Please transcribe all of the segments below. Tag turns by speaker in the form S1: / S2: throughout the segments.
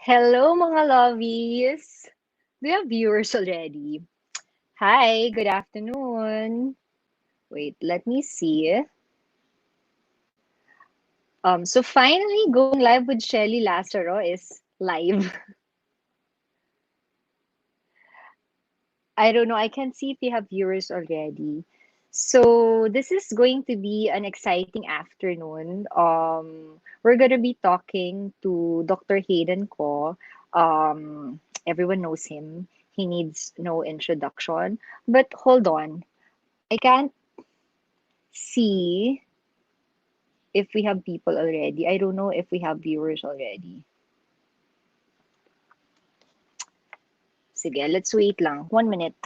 S1: Hello, mga lovies! Do you have viewers already? Hi, good afternoon. Wait, let me see. So finally, going live with Shelly Lazaro is live. I don't know. I can see if you have viewers already. So this is going to be an exciting afternoon. We're gonna be talking to Dr. Hayden Ko. Everyone knows him. He needs no introduction. But hold on, I can't see if we have people already. I don't know if we have viewers already. Sige, let's wait lang. 1 minute.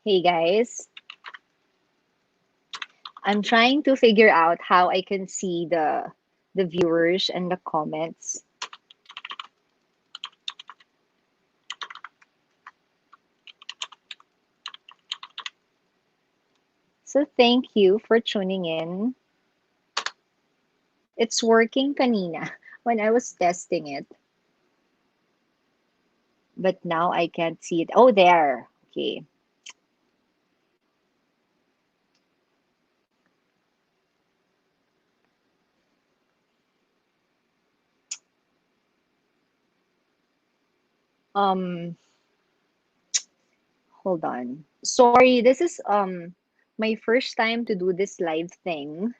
S1: Hey guys, I'm trying to figure out how I can see the viewers and the comments. So thank you for tuning in. It's working kanina when I was testing it, but now I can't see it. Oh, there. Okay. Um, Hold on. Sorry, this is my first time to do this live thing.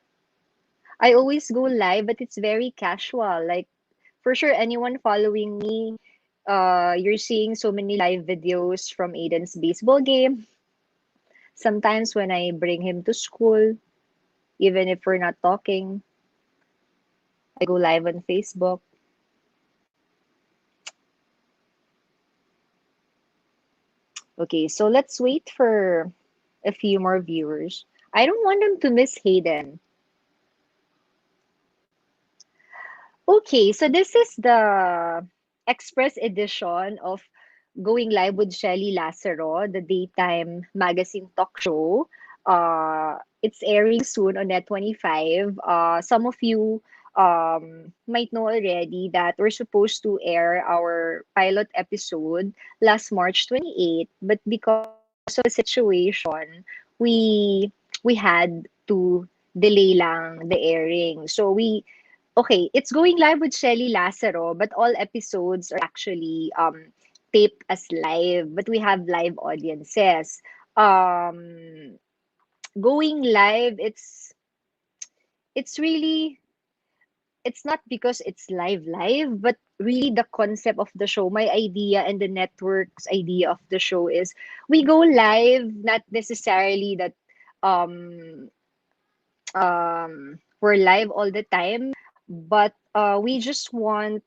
S1: I always go live, but it's very casual. Like for sure, anyone following me, you're seeing so many live videos from Aiden's baseball game. Sometimes when I bring him to school, even if we're not talking, I go live on Facebook. Okay, so let's wait for a few more viewers. I don't want them to miss Hayden. Okay, so this is the express edition of Going Live with Shelly Lazaro, the daytime magazine talk show. It's airing soon on Net 25. Some of you might know already that we're supposed to air our pilot episode last March 28th, but because of the situation, we had to delay lang the airing. So okay, it's going live with Shelly Lazaro, but all episodes are actually taped as live, but we have live audiences. Um, Going live, it's really it's not because it's live, but really the concept of the show, my idea and the network's idea of the show is we go live, not necessarily that um we're live all the time, but we just want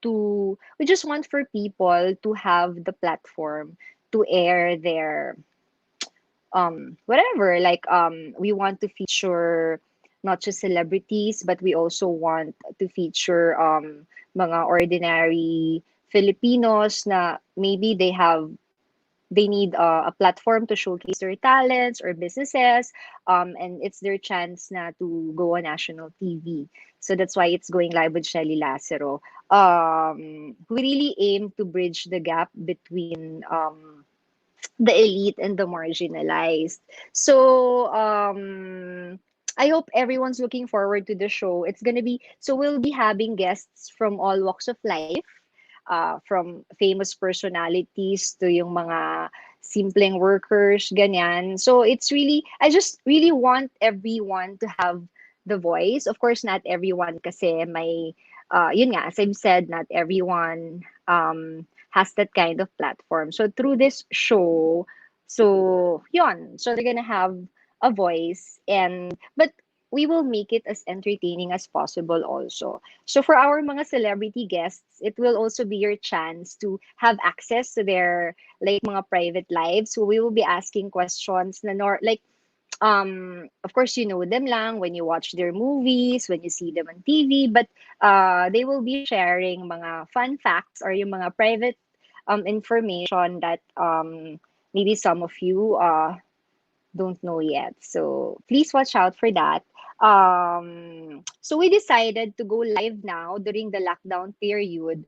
S1: for people to have the platform to air their whatever, like we want to feature not just celebrities, but we also want to feature mga ordinary Filipinos na maybe they need a platform to showcase their talents or businesses, and it's their chance na to go on national TV. So that's why it's going live with Shelly Lazaro. We really aim to bridge the gap between the elite and the marginalized. So I hope everyone's looking forward to the show. It's gonna be so we'll be having guests from all walks of life, from famous personalities to yung mga simpleng workers, ganyan. So it's really, I just really want everyone to have the voice. Of course, not everyone kasi may, yun nga, as I've said, not everyone has that kind of platform. So through this show, so yun, so they're gonna have a voice but we will make it as entertaining as possible also. So for our mga celebrity guests, it will also be your chance to have access to their like mga private lives. So we will be asking questions na like of course you know them lang when you watch their movies, when you see them on TV, but they will be sharing mga fun facts or yung mga private information that maybe some of you don't know yet. So please watch out for that. So we decided to go live now during the lockdown period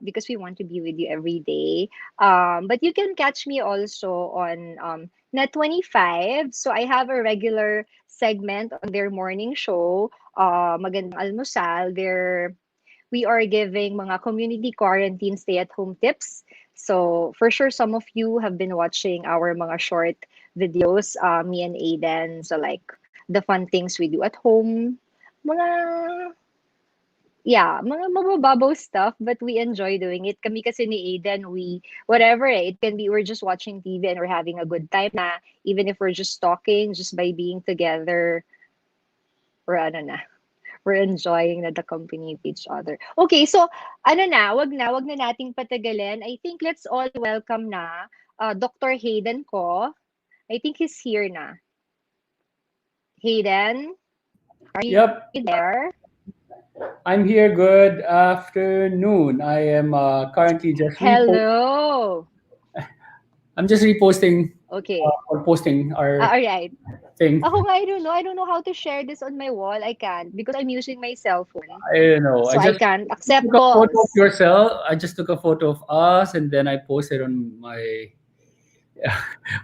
S1: because we want to be with you every day. But you can catch me also on Net 25. So I have a regular segment on their morning show, Magandang Almusal. We are giving mga community quarantine stay-at-home tips. So for sure, some of you have been watching our mga short videos, me and Aiden. So like the fun things we do at home, mga mga mabababaw stuff, but we enjoy doing it. Kami kasi ni Aiden, whatever it can be, we're just watching TV and we're having a good time na, even if we're just talking, just by being together, or ano na, we're enjoying the company of each other. Okay, so wag na nating patagalin. I think let's all welcome na Dr. Hayden ko. I think he's here na. Hayden, are you
S2: Yep,
S1: there?
S2: I'm here. Good afternoon. I am currently just
S1: Hello.
S2: I'm just reposting
S1: Okay.
S2: or posting our
S1: All right.
S2: thing.
S1: Ako nga, I don't know. I don't know how to share this on my wall. I can't because I'm using my cell phone.
S2: I don't know.
S1: So
S2: I
S1: I
S2: just
S1: can't accept
S2: took a photo of
S1: calls.
S2: yourself. I just took a photo of us, and then I posted on my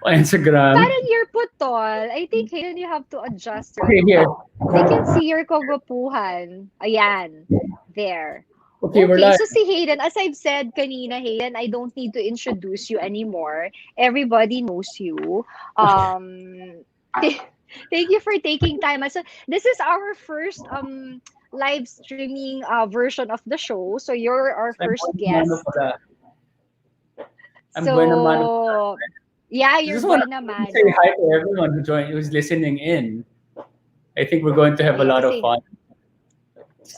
S2: on Instagram.
S1: Parang you're putol. I think, Hayden, you have to adjust your
S2: Okay, here.
S1: They can see your kagwapuhan. Ayan. There.
S2: Okay, we're
S1: Okay,
S2: live.
S1: so si Hayden, as I've said kanina, Hayden, I don't need to introduce you anymore. Everybody knows you. Thank you for taking time. So this is our first live streaming version of the show. So you're our
S2: I'm
S1: first
S2: buena mano
S1: guest.
S2: pala. I'm buena mano.
S1: So yeah,
S2: I
S1: you're
S2: just want
S1: buena
S2: to say hi
S1: mano.
S2: to everyone who's listening in. I think we're going to
S1: Oh
S2: have a
S1: yeah,
S2: lot of
S1: kasi
S2: fun.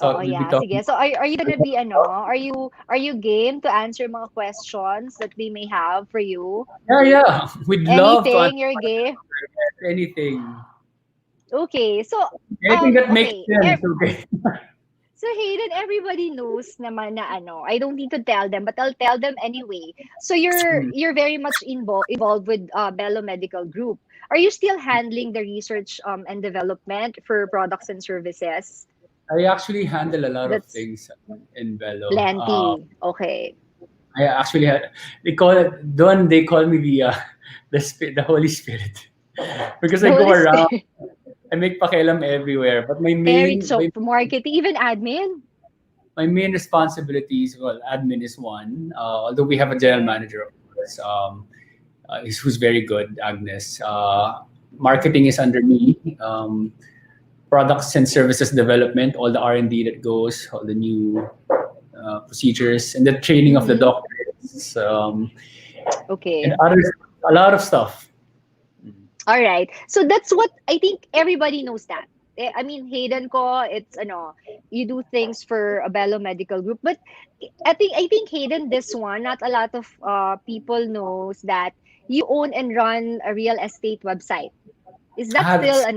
S1: Oo,
S2: We'll be
S1: yeah.
S2: talking.
S1: Sige. So are you gonna be are you game to answer mga questions that they may have for you?
S2: Yeah. We'd love to
S1: Anything, your game?
S2: answer anything.
S1: Okay. So
S2: Anything that makes
S1: okay.
S2: sense, okay?
S1: So Hayden, everybody knows naman na I don't need to tell them, but I'll tell them anyway. So
S2: Hmm.
S1: you're very much involved with Bello Medical Group. Are you still handling the research and development for products and services?
S2: I actually handle a lot of
S1: That's
S2: things in Bello.
S1: plenty. Okay.
S2: I actually had they call me the Holy Spirit because
S1: The
S2: I go
S1: Holy
S2: around.
S1: Spirit.
S2: I make pakialam everywhere, but
S1: Very so marketing, even admin.
S2: my main responsibilities, well, admin is one. Although we have a general
S1: Okay.
S2: manager, of course, who's very good, Agnes. Marketing is under me. Products and services development, all the R&D that goes, all the new procedures, and the training of the
S1: Mm-hmm.
S2: doctors, and
S1: Okay.
S2: others, a lot of stuff.
S1: All right. So that's what I think everybody knows that. I mean, Hayden ko, it's you do things for a Bello Medical Group, but I think Hayden, this one, not a lot of people knows that you own and run a real estate website. Is
S2: I
S1: that
S2: have
S1: still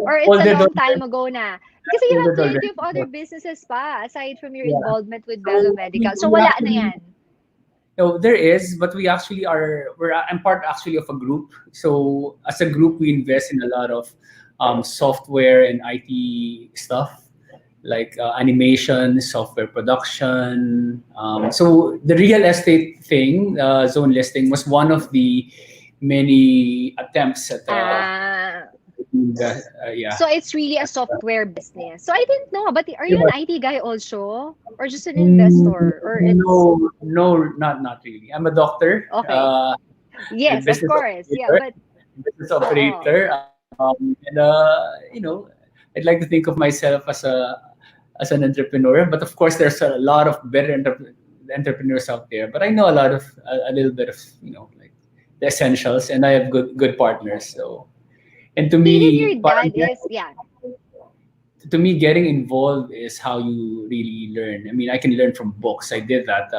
S1: or it's a
S2: folded
S1: long
S2: already.
S1: time ago na? Because you have
S2: Folded
S1: plenty
S2: already.
S1: of other businesses pa aside from your
S2: Yeah.
S1: involvement with Bello
S2: So
S1: Medical. So
S2: we
S1: wala na
S2: actually
S1: yan.
S2: no, there is, but we actually are. I'm part actually of a group. So as a group, we invest in a lot of software and IT stuff, like animation, software production. So the real estate thing, zone listing, was one of the many attempts at
S1: Ah,
S2: yeah.
S1: so it's really a software business. So I didn't know, but are
S2: Yeah,
S1: you
S2: but
S1: an IT guy also? Or just an investor? Or it's
S2: no, not really. I'm a doctor,
S1: okay.
S2: a
S1: Yes, of
S2: business
S1: course. Yeah,
S2: operator,
S1: but
S2: business
S1: oo.
S2: operator, and I'd like to think of myself as an entrepreneur. But of course, there's a lot of better entrepreneurs out there. But I know a little bit of like the essentials, and I have good partners. So, and
S1: Hayden, your dad is yeah.
S2: to me, getting involved is how you really learn. I mean, I can learn from books. I did that.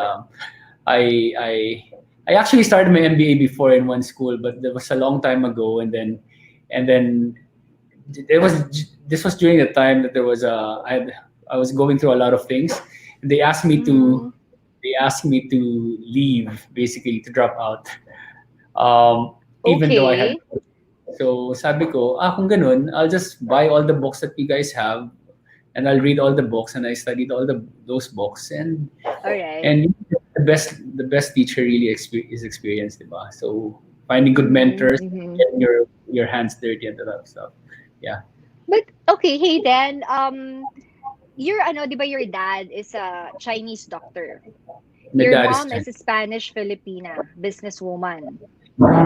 S2: I I I actually started my MBA before in one school, but that was a long time ago. And then it was this was during the time that there was I was going through a lot of things. And they asked me to
S1: Mm,
S2: they asked me to leave, basically to drop out. Even though I had,
S1: Okay.
S2: so sabi ko, kung ganun, I'll just buy all the books that you guys have, and I'll read all the books, and I studied all those books,
S1: All right.
S2: and the best teacher really is experience, diba? So finding good
S1: Mm-hmm,
S2: mentors,
S1: mm-hmm.
S2: getting your hands dirty and that stuff. Yeah,
S1: But okay, hey then, your ano, 'di ba your dad is a Chinese doctor.
S2: my
S1: Your
S2: dad is
S1: mom
S2: Chinese.
S1: is a Spanish Filipina businesswoman.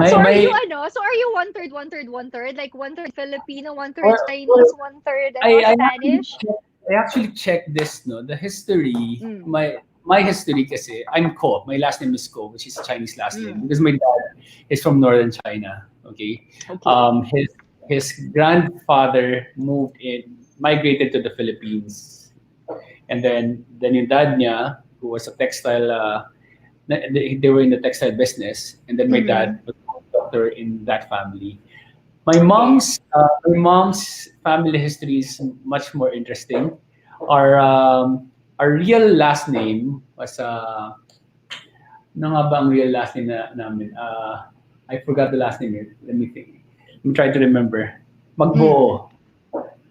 S1: So
S2: My
S1: are you
S2: my
S1: ano? So are you one third, one third, one third? Like one third Filipino, one third
S2: well,
S1: Chinese, one third
S2: I
S1: ano
S2: I actually
S1: Spanish?
S2: check, I actually checked this, no, the history.
S1: Mm.
S2: My history kasi I'm Ko. My last name is Ko, which is a Chinese last name
S1: Mm.
S2: because my dad is from northern China. Okay,
S1: Okay.
S2: his grandfather migrated to the Philippines, and then yung dad niya, who was a textile, they were in the textile business, and then my
S1: Mm-hmm.
S2: dad was a doctor in that family.
S1: Okay.
S2: My mom's family history is much more interesting. Our real last name was ano nga ba ang real last name namin? I forgot the last name. Let me think. I'm trying to remember.
S1: Mm.
S2: Magbuo.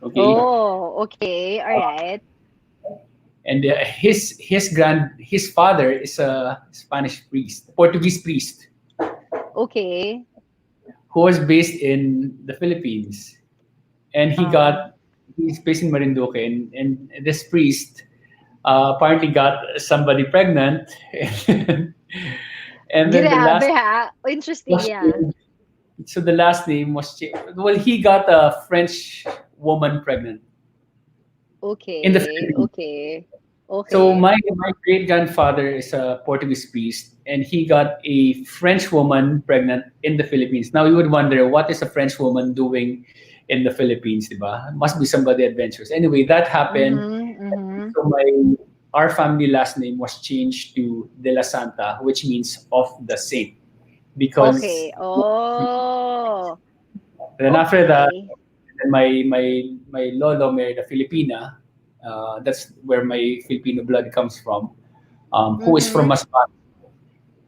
S2: Okay,
S1: Oh, okay. All right.
S2: and his father is a Spanish priest, Portuguese priest,
S1: Okay.
S2: who was based in the Philippines, and
S1: Uh,
S2: he's based in Marinduque, and this priest apparently got somebody pregnant, and then the
S1: grabe
S2: last
S1: ha. Interesting,
S2: was
S1: yeah.
S2: so the last name was well, he got a French woman pregnant in the
S1: Okay.
S2: Philippines.
S1: Okay.
S2: So
S1: Okay.
S2: my great grandfather is a Portuguese priest, and he got a French woman pregnant in the Philippines. Now you would wonder, what is a French woman doing in the Philippines, diba? Must be somebody adventurous. Anyway, that happened.
S1: Mm-hmm. Mm-hmm.
S2: So our family last name was changed to De La Santa, which means of the saint, because
S1: Okay. Oh.
S2: then after that,
S1: Okay.
S2: then my lolo married a Filipina. That's where my Filipino blood comes from. Who is from
S1: Mm-hmm.
S2: Masbate.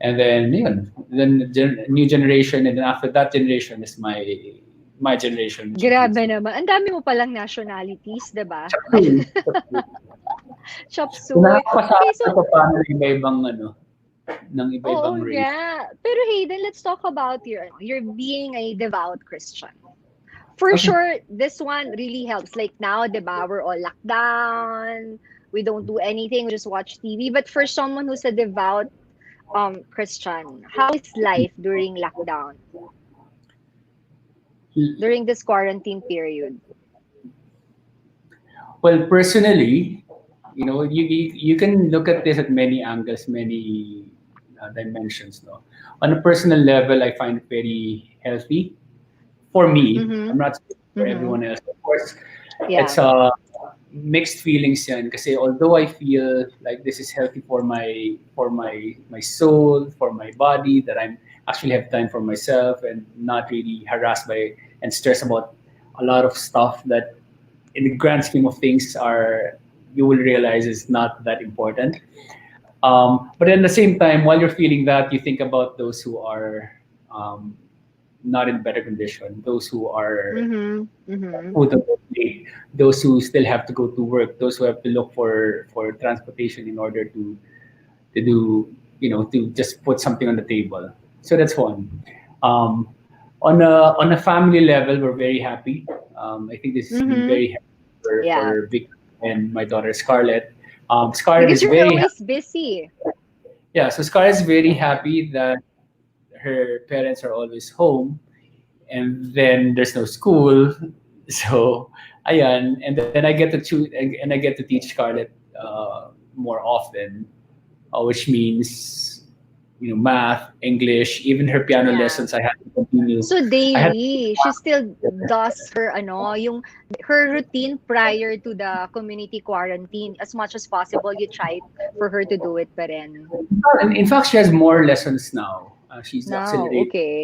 S2: And then yun, then new generation, and then after that generation is my generation, which includes
S1: Grabe
S2: me.
S1: naman. Ang dami mo palang nationalities, 'di ba?
S2: Chapsul. Chapsul.
S1: Chop
S2: So
S1: suey. Okay,
S2: nakakapasama
S1: so
S2: pa paano ng iba-ibang ng
S1: oo
S2: iba-ibang race.
S1: nga. Pero Hayden, let's talk about your being a devout Christian. For
S2: Okay.
S1: sure, this one really helps. Like now, 'di ba, we're all locked down. We don't do anything. We just watch TV. But for someone who's a devout Christian, how is life during lockdown, during this quarantine period?
S2: Well, personally, you can look at this at many angles, many dimensions. No, on a personal level, I find it very healthy for me. I'm
S1: Mm-hmm.
S2: not saying for
S1: Mm-hmm.
S2: everyone else. Of course,
S1: Yeah.
S2: it's mixed feelings yan. Kasi although I feel like this is healthy for my soul, for my body, that I'm actually have time for myself and not really harassed by and stressed about a lot of stuff that in the grand scheme of things are you will realize is not that important. But at the same time, while you're feeling that, you think about those who are um, not in better condition, those who are
S1: Mm-hmm. Mm-hmm.
S2: who don't late, those who still have to go to work, those who have to look for transportation in order to do to just put something on the table. So that's one. Um, on a family level, we're very happy. I think this has been
S1: Mm-hmm.
S2: very happy
S1: Yeah.
S2: for Vic and my daughter Scarlett. Scarlett
S1: Because
S2: is
S1: you're
S2: very
S1: always busy.
S2: yeah. So Scarlett is very happy that her parents are always home, and then there's no school. So ayan, and then I get to choose, and I get to teach Scarlett more often, which means math, English, even her piano
S1: Yeah.
S2: lessons. I had to continue.
S1: So
S2: I had
S1: daily, she still does her ano, yung her routine prior to the community quarantine. As much as possible, you try for her to do it pa rin.
S2: in fact, she has more lessons now. She's
S1: Now,
S2: accelerating
S1: okay.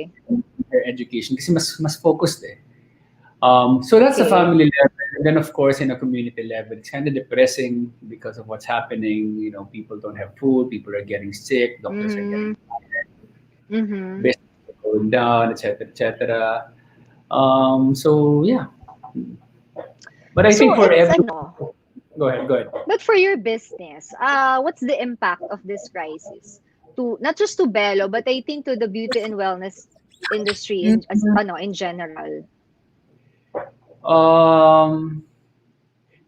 S2: her education kasi mas focused eh. So that's the
S1: Okay.
S2: family level. And then, of course, in a community level, it's kind of depressing because of what's happening. People don't have food, people are getting sick, doctors are getting
S1: Mm-hmm. Mm-hmm.
S2: business are going down, etc., etc. So yeah, but I think
S1: So
S2: for
S1: it's
S2: every
S1: ano,
S2: go ahead, go ahead.
S1: but for your business, what's the impact of this crisis to not just to Bello, but I think to the beauty and wellness industry in as ano in general?
S2: Um,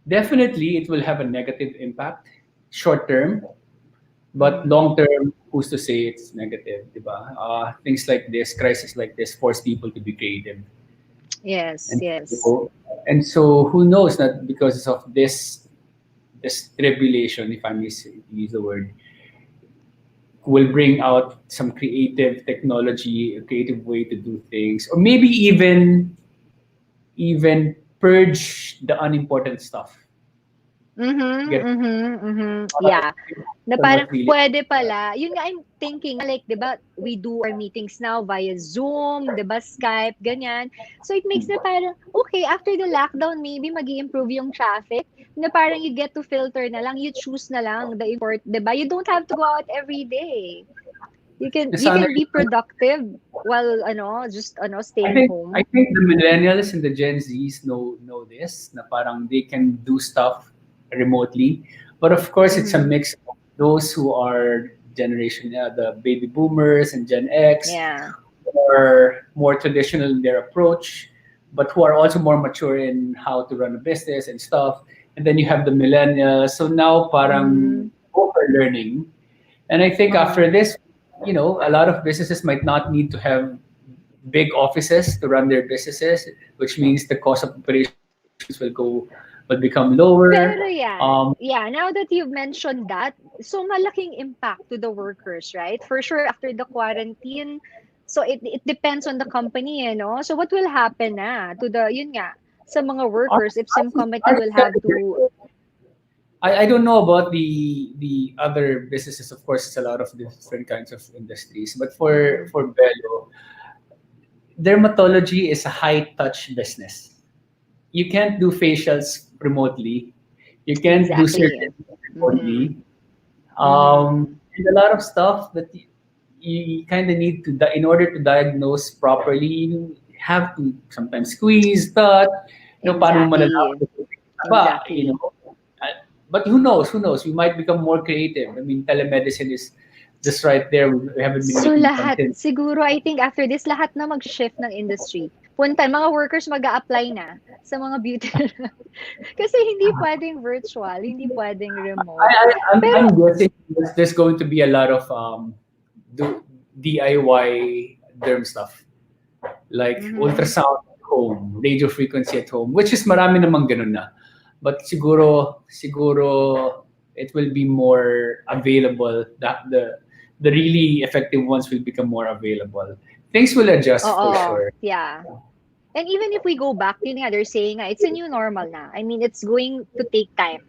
S2: Definitely, it will have a negative impact short term, but
S1: Mm-hmm.
S2: long term, who's to say it's negative, diba? Things like this, crisis like this, force people to be creative,
S1: Yes,
S2: and
S1: yes.
S2: so, and so who knows that because of this tribulation, if I may use the word, will bring out some creative technology, a creative way to do things, or maybe even purge the unimportant stuff.
S1: Mhm,
S2: Get
S1: mhm, mhm. Yeah. Na parang
S2: not really.
S1: pwede pala. Yun nga I'm thinking, like, 'di ba, we do our meetings now via Zoom, 'di ba, Skype, ganyan. So it makes na parang, okay, after the lockdown, maybe mag-i-improve yung traffic. Na parang you get to filter na lang, you choose na lang the import, 'di ba? You don't have to go out every day. You
S2: Sana,
S1: can be productive while just
S2: I
S1: staying
S2: think I
S1: home.
S2: think the millennials and the Gen Zs know this na parang they can do stuff remotely, but of course it's a
S1: Mhm.
S2: mix of those who are generation the baby boomers and Gen X,
S1: Yeah.
S2: who are more traditional in their approach, but who are also more mature in how to run a business and stuff. And then you have the millennials. So now parang
S1: Mhm.
S2: both are learning. And I think
S1: Uh-huh.
S2: after this, a lot of businesses might not need to have big offices to run their businesses, which means the cost of operations will become lower.
S1: Pero yan, yeah, now that you've mentioned that, so malaking impact to the workers, right? For sure, after the quarantine, so it depends on the company, So what will happen na to the, yun nga, sa mga workers if some company will have to,
S2: I don't know about the other businesses. Of course, it's a lot of different kinds of industries. But for
S1: mm,
S2: for Bello, dermatology is a high touch business. You can't do facials remotely. You can't do
S1: exactly.
S2: surgery
S1: Mm-hmm.
S2: remotely.
S1: Mm-hmm.
S2: And a lot of stuff that you kind of need to, in order to diagnose properly, you have to sometimes squeeze that, paano mo malalaman
S1: Exactly.
S2: kung may
S1: Exactly.
S2: But who knows? Who knows? We might become more creative. I mean, telemedicine is just right there. We haven't been
S1: So
S2: making
S1: lahat,
S2: content.
S1: siguro I think after this, lahat na mag-shift ng industry. Punta, mga workers mag-a-apply na sa mga beauty. Kasi hindi pwedeng virtual, hindi pwedeng remote.
S2: I'm
S1: Pero,
S2: guessing there's going to be a lot of do, DIY derm stuff, like
S1: mhm,
S2: ultrasound at home, radio frequency at home, which is marami namang ganun na. But siguro it will be more available. That the really effective ones will become more available. Things will adjust for
S1: oo,
S2: sure.
S1: yeah. And even if we go back, yun nga, they're saying nga, it's a new normal na. I mean, it's going to take time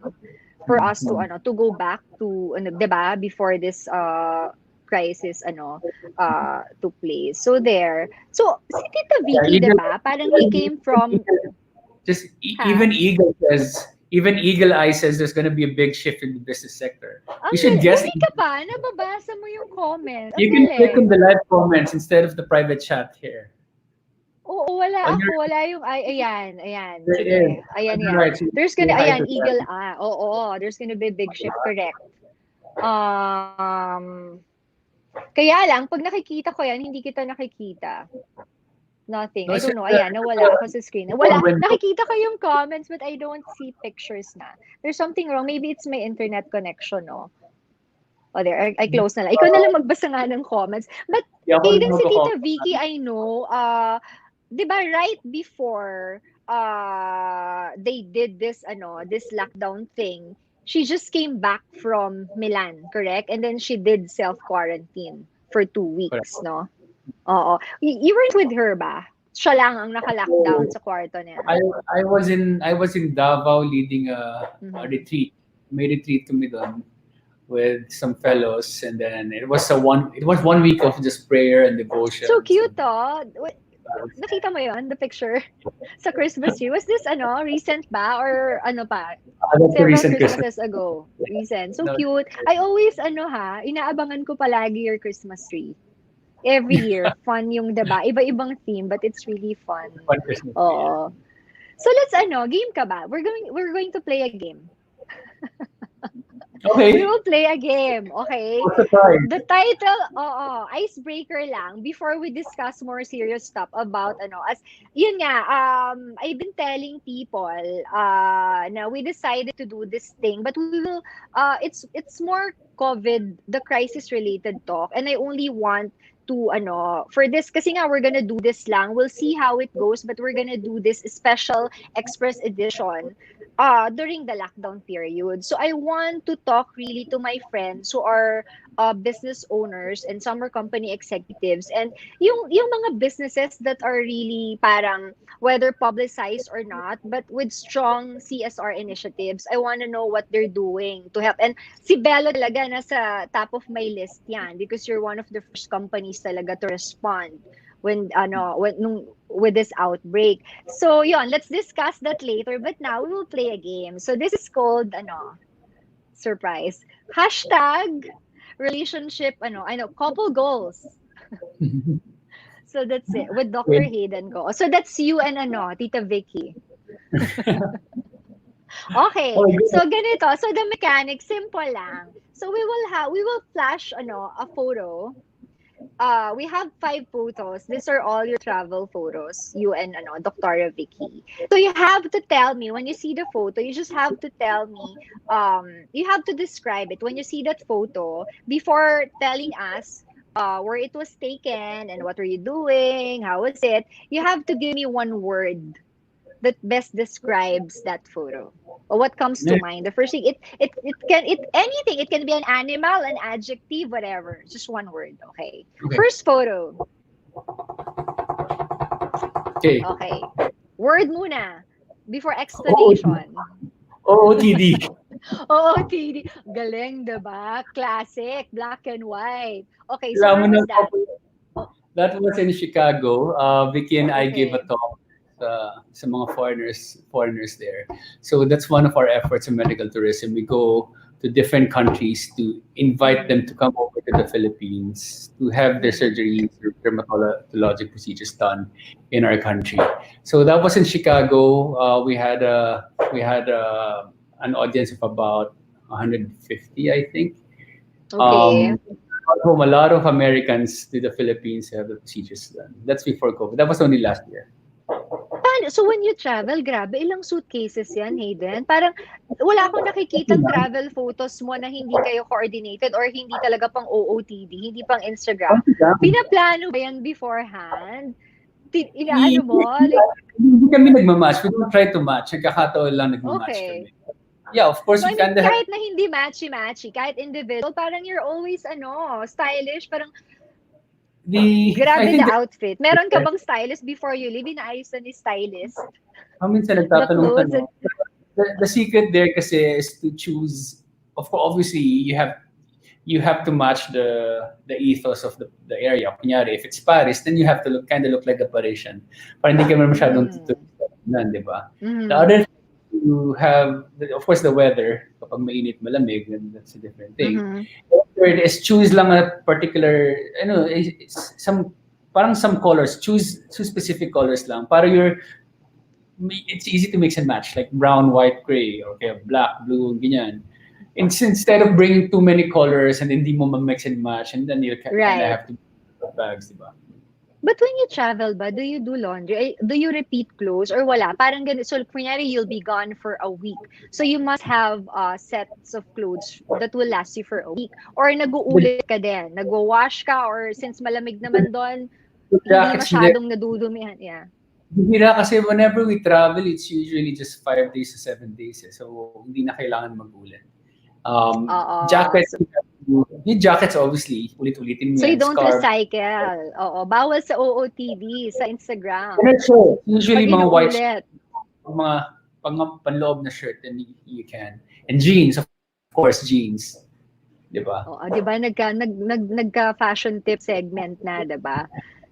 S1: for us to,
S2: Mhm.
S1: to go back to, 'di ba, before this, crisis, took place. So there. So, si Tita
S2: Yeah,
S1: Vicky, 'di ba, parang he came from,
S2: just
S1: ha?
S2: even Eagle Eye says there's going to be a big shift in the business sector. You
S1: Ang
S2: should guess.
S1: buti ka pa, nababasa mo yung comments. Ang
S2: You can click on
S1: galing.
S2: the live comments instead of the private chat here.
S1: Oo, wala
S2: On your
S1: ako. Wala yung, ay, ayan.
S2: there is.
S1: Sige. Ayan,
S2: You're
S1: yan.
S2: right. So
S1: There's
S2: say
S1: gonna,
S2: hi to
S1: ayan, Eagle,
S2: them.
S1: oo, there's gonna be a big shift, correct. Um, Kaya lang, pag nakikita ko yan, hindi kita nakikita. Nothing.
S2: No,
S1: I
S2: it's
S1: don't
S2: just
S1: know. Ayan, nawala ako sa screen.
S2: one
S1: Wala.
S2: window.
S1: Nakikita ko yung comments, but I don't see pictures na. There's something wrong. Maybe it's my internet connection, no? O there, I close na lang. Ikaw na lang magbasa nga ng comments. But,
S2: Yeah, ako rin
S1: Hayden, si Tita Vicky,
S2: magko-comment.
S1: I know, 'di ba right before they did this this lockdown thing, she just came back from Milan, correct? And then she did self quarantine for 2 weeks,
S2: Correct.
S1: no? Oo. You weren't with her ba? Siya lang ang naka-lockdown sa kwarto niya.
S2: I I was in Davao leading a
S1: Mhm.
S2: retreat. May retreat kami doon with some fellows, and then it was 1 week of just prayer and
S1: So
S2: devotions
S1: cute,
S2: and
S1: oh. nakita mo yon the picture sa Christmas tree? Was this recent ba or ano pa?
S2: That's the
S1: Several
S2: recent Christmas.
S1: Christmases ago. Recent. So
S2: No,
S1: cute. I always inaabangan ko palagi your Christmas tree. Every year, fun yung 'di ba? Iba-ibang theme but it's really fun.
S2: one Christmas. Yeah.
S1: Oo. So let's game ka ba? We're going to play a game. We
S2: Okay.
S1: will play a game, okay?
S2: What's the prize?
S1: The title, icebreaker lang before we discuss more serious stuff about as yun nga, I've been telling people na we decided to do this thing, but we will it's more COVID, the crisis related talk, and I only want to for this kasi nga we're gonna do this lang. We'll see how it goes, but we're gonna do this special express edition during the lockdown period. So I want to talk really to my friends who are business owners and summer company executives, and yung mga businesses that are really parang whether publicized or not, but with strong CSR initiatives. I want to know what they're doing to help. And si Bello talaga nasa top of my list yan because you're one of the first companies talaga to respond with this outbreak. So yon, let's discuss that later. But now we will play a game. So this is called surprise. Hashtag relationship couple goals. So that's it with Dr.
S2: Wait.
S1: Hayden go. So that's you and Tita Vicky. Okay.
S2: Oh my
S1: So
S2: goodness.
S1: ganito. So the mechanics simple lang. So we will flash a photo. We have 5 photos. These are all your travel photos, you and Dr. Vicky. So you have to tell me when you see the photo, you just have to tell me, you have to describe it when you see that photo before telling us where it was taken and what were you doing, how was it. You have to give me one word that best describes that photo or what comes to mind. The first thing, it anything, it can be an animal, an adjective, whatever, just one word. Okay,
S2: Okay.
S1: first photo.
S2: Okay.
S1: Okay, word muna before
S2: OOTD.
S1: explanation.
S2: OOTD.
S1: OOTD. Galing, diba? Classic, black and white. Okay, so
S2: Alam mo
S1: where
S2: na,
S1: was that? Oh,
S2: that was in Chicago. Vicky and I gave a
S1: okay.
S2: talk sa mga foreigners there. So that's one of our efforts in medical tourism. We go to different countries to invite them to come over to the Philippines to have their
S1: Mm.
S2: surgeries or dermatologic procedures done in our country. So that was in Chicago. We had an audience of about 150, I think.
S1: Okay.
S2: Brought home a lot of Americans to the Philippines to have the procedures done. That's before COVID. That was only last year.
S1: Paano? So when you travel, grabe, ilang suitcases yan, Hayden? Parang wala akong nakikitang travel photos mo na hindi kayo coordinated or hindi talaga pang OOTD, hindi pang Instagram.
S2: Konti lang.
S1: Pinaplano ba yan beforehand? Inaano
S2: Hindi
S1: mo? Like,
S2: hindi kami nagmamatch. We don't try to match. Nagkakataon lang nagmamatch kami.
S1: okay.
S2: Yeah, of course,
S1: So
S2: we
S1: I mean,
S2: kind of have
S1: kahit na hindi matchy-matchy, kahit individual, parang you're always, stylish, parang
S2: I
S1: grabe the
S2: think
S1: outfit. Meron ka bang stylist before you leave? Inaayos na ni stylist?
S2: minsan
S1: The clothes
S2: nagtatanong-tanong.
S1: and,
S2: The secret there kasi is to choose, of course, obviously, you have to match the ethos of the area. Kunyari, if it's Paris, then you have to look like a Parisian. Para hindi ka naman masyadong tutunan, di ba? The other thing, you have, of course, the weather. Kapag mainit, malamig, then that's a different thing. The third is choose lang a particular, some colors. Choose specific colors lang. Para it's easy to mix and match, like brown, white, gray, or okay, black, blue, ganyan. And instead of bringing too many colors and hindi mo ma-mix and match, and then you kind of
S1: right.
S2: have to put bags, di ba?
S1: But when you travel ba, do you do laundry? Do you repeat clothes or wala? Parang ganito. So, kunyari, you'll be gone for a week. So, you must have sets of clothes that will last you for a week. Or nag-uulit ka din. Nag-wash ka or since malamig naman doon,
S2: The
S1: hindi
S2: jackets,
S1: masyadong nadudumihan. Yeah.
S2: bihira kasi whenever we travel, it's usually just 5 days to 7 days. So, hindi na kailangan mag-ulit. Jackets,
S1: So,
S2: yung jackets obviously, ulit-ulitin mo
S1: so you
S2: yan,
S1: don't
S2: scarf.
S1: recycle. Oo. Bawal sa OOTD, sa Instagram.
S2: And it's usually
S1: Pag
S2: mga white
S1: inuulit.
S2: mga panloob na shirt, then you can. And jeans, of course, jeans. Di ba?
S1: Oo, 'di ba nagka fashion tip segment na, 'di ba?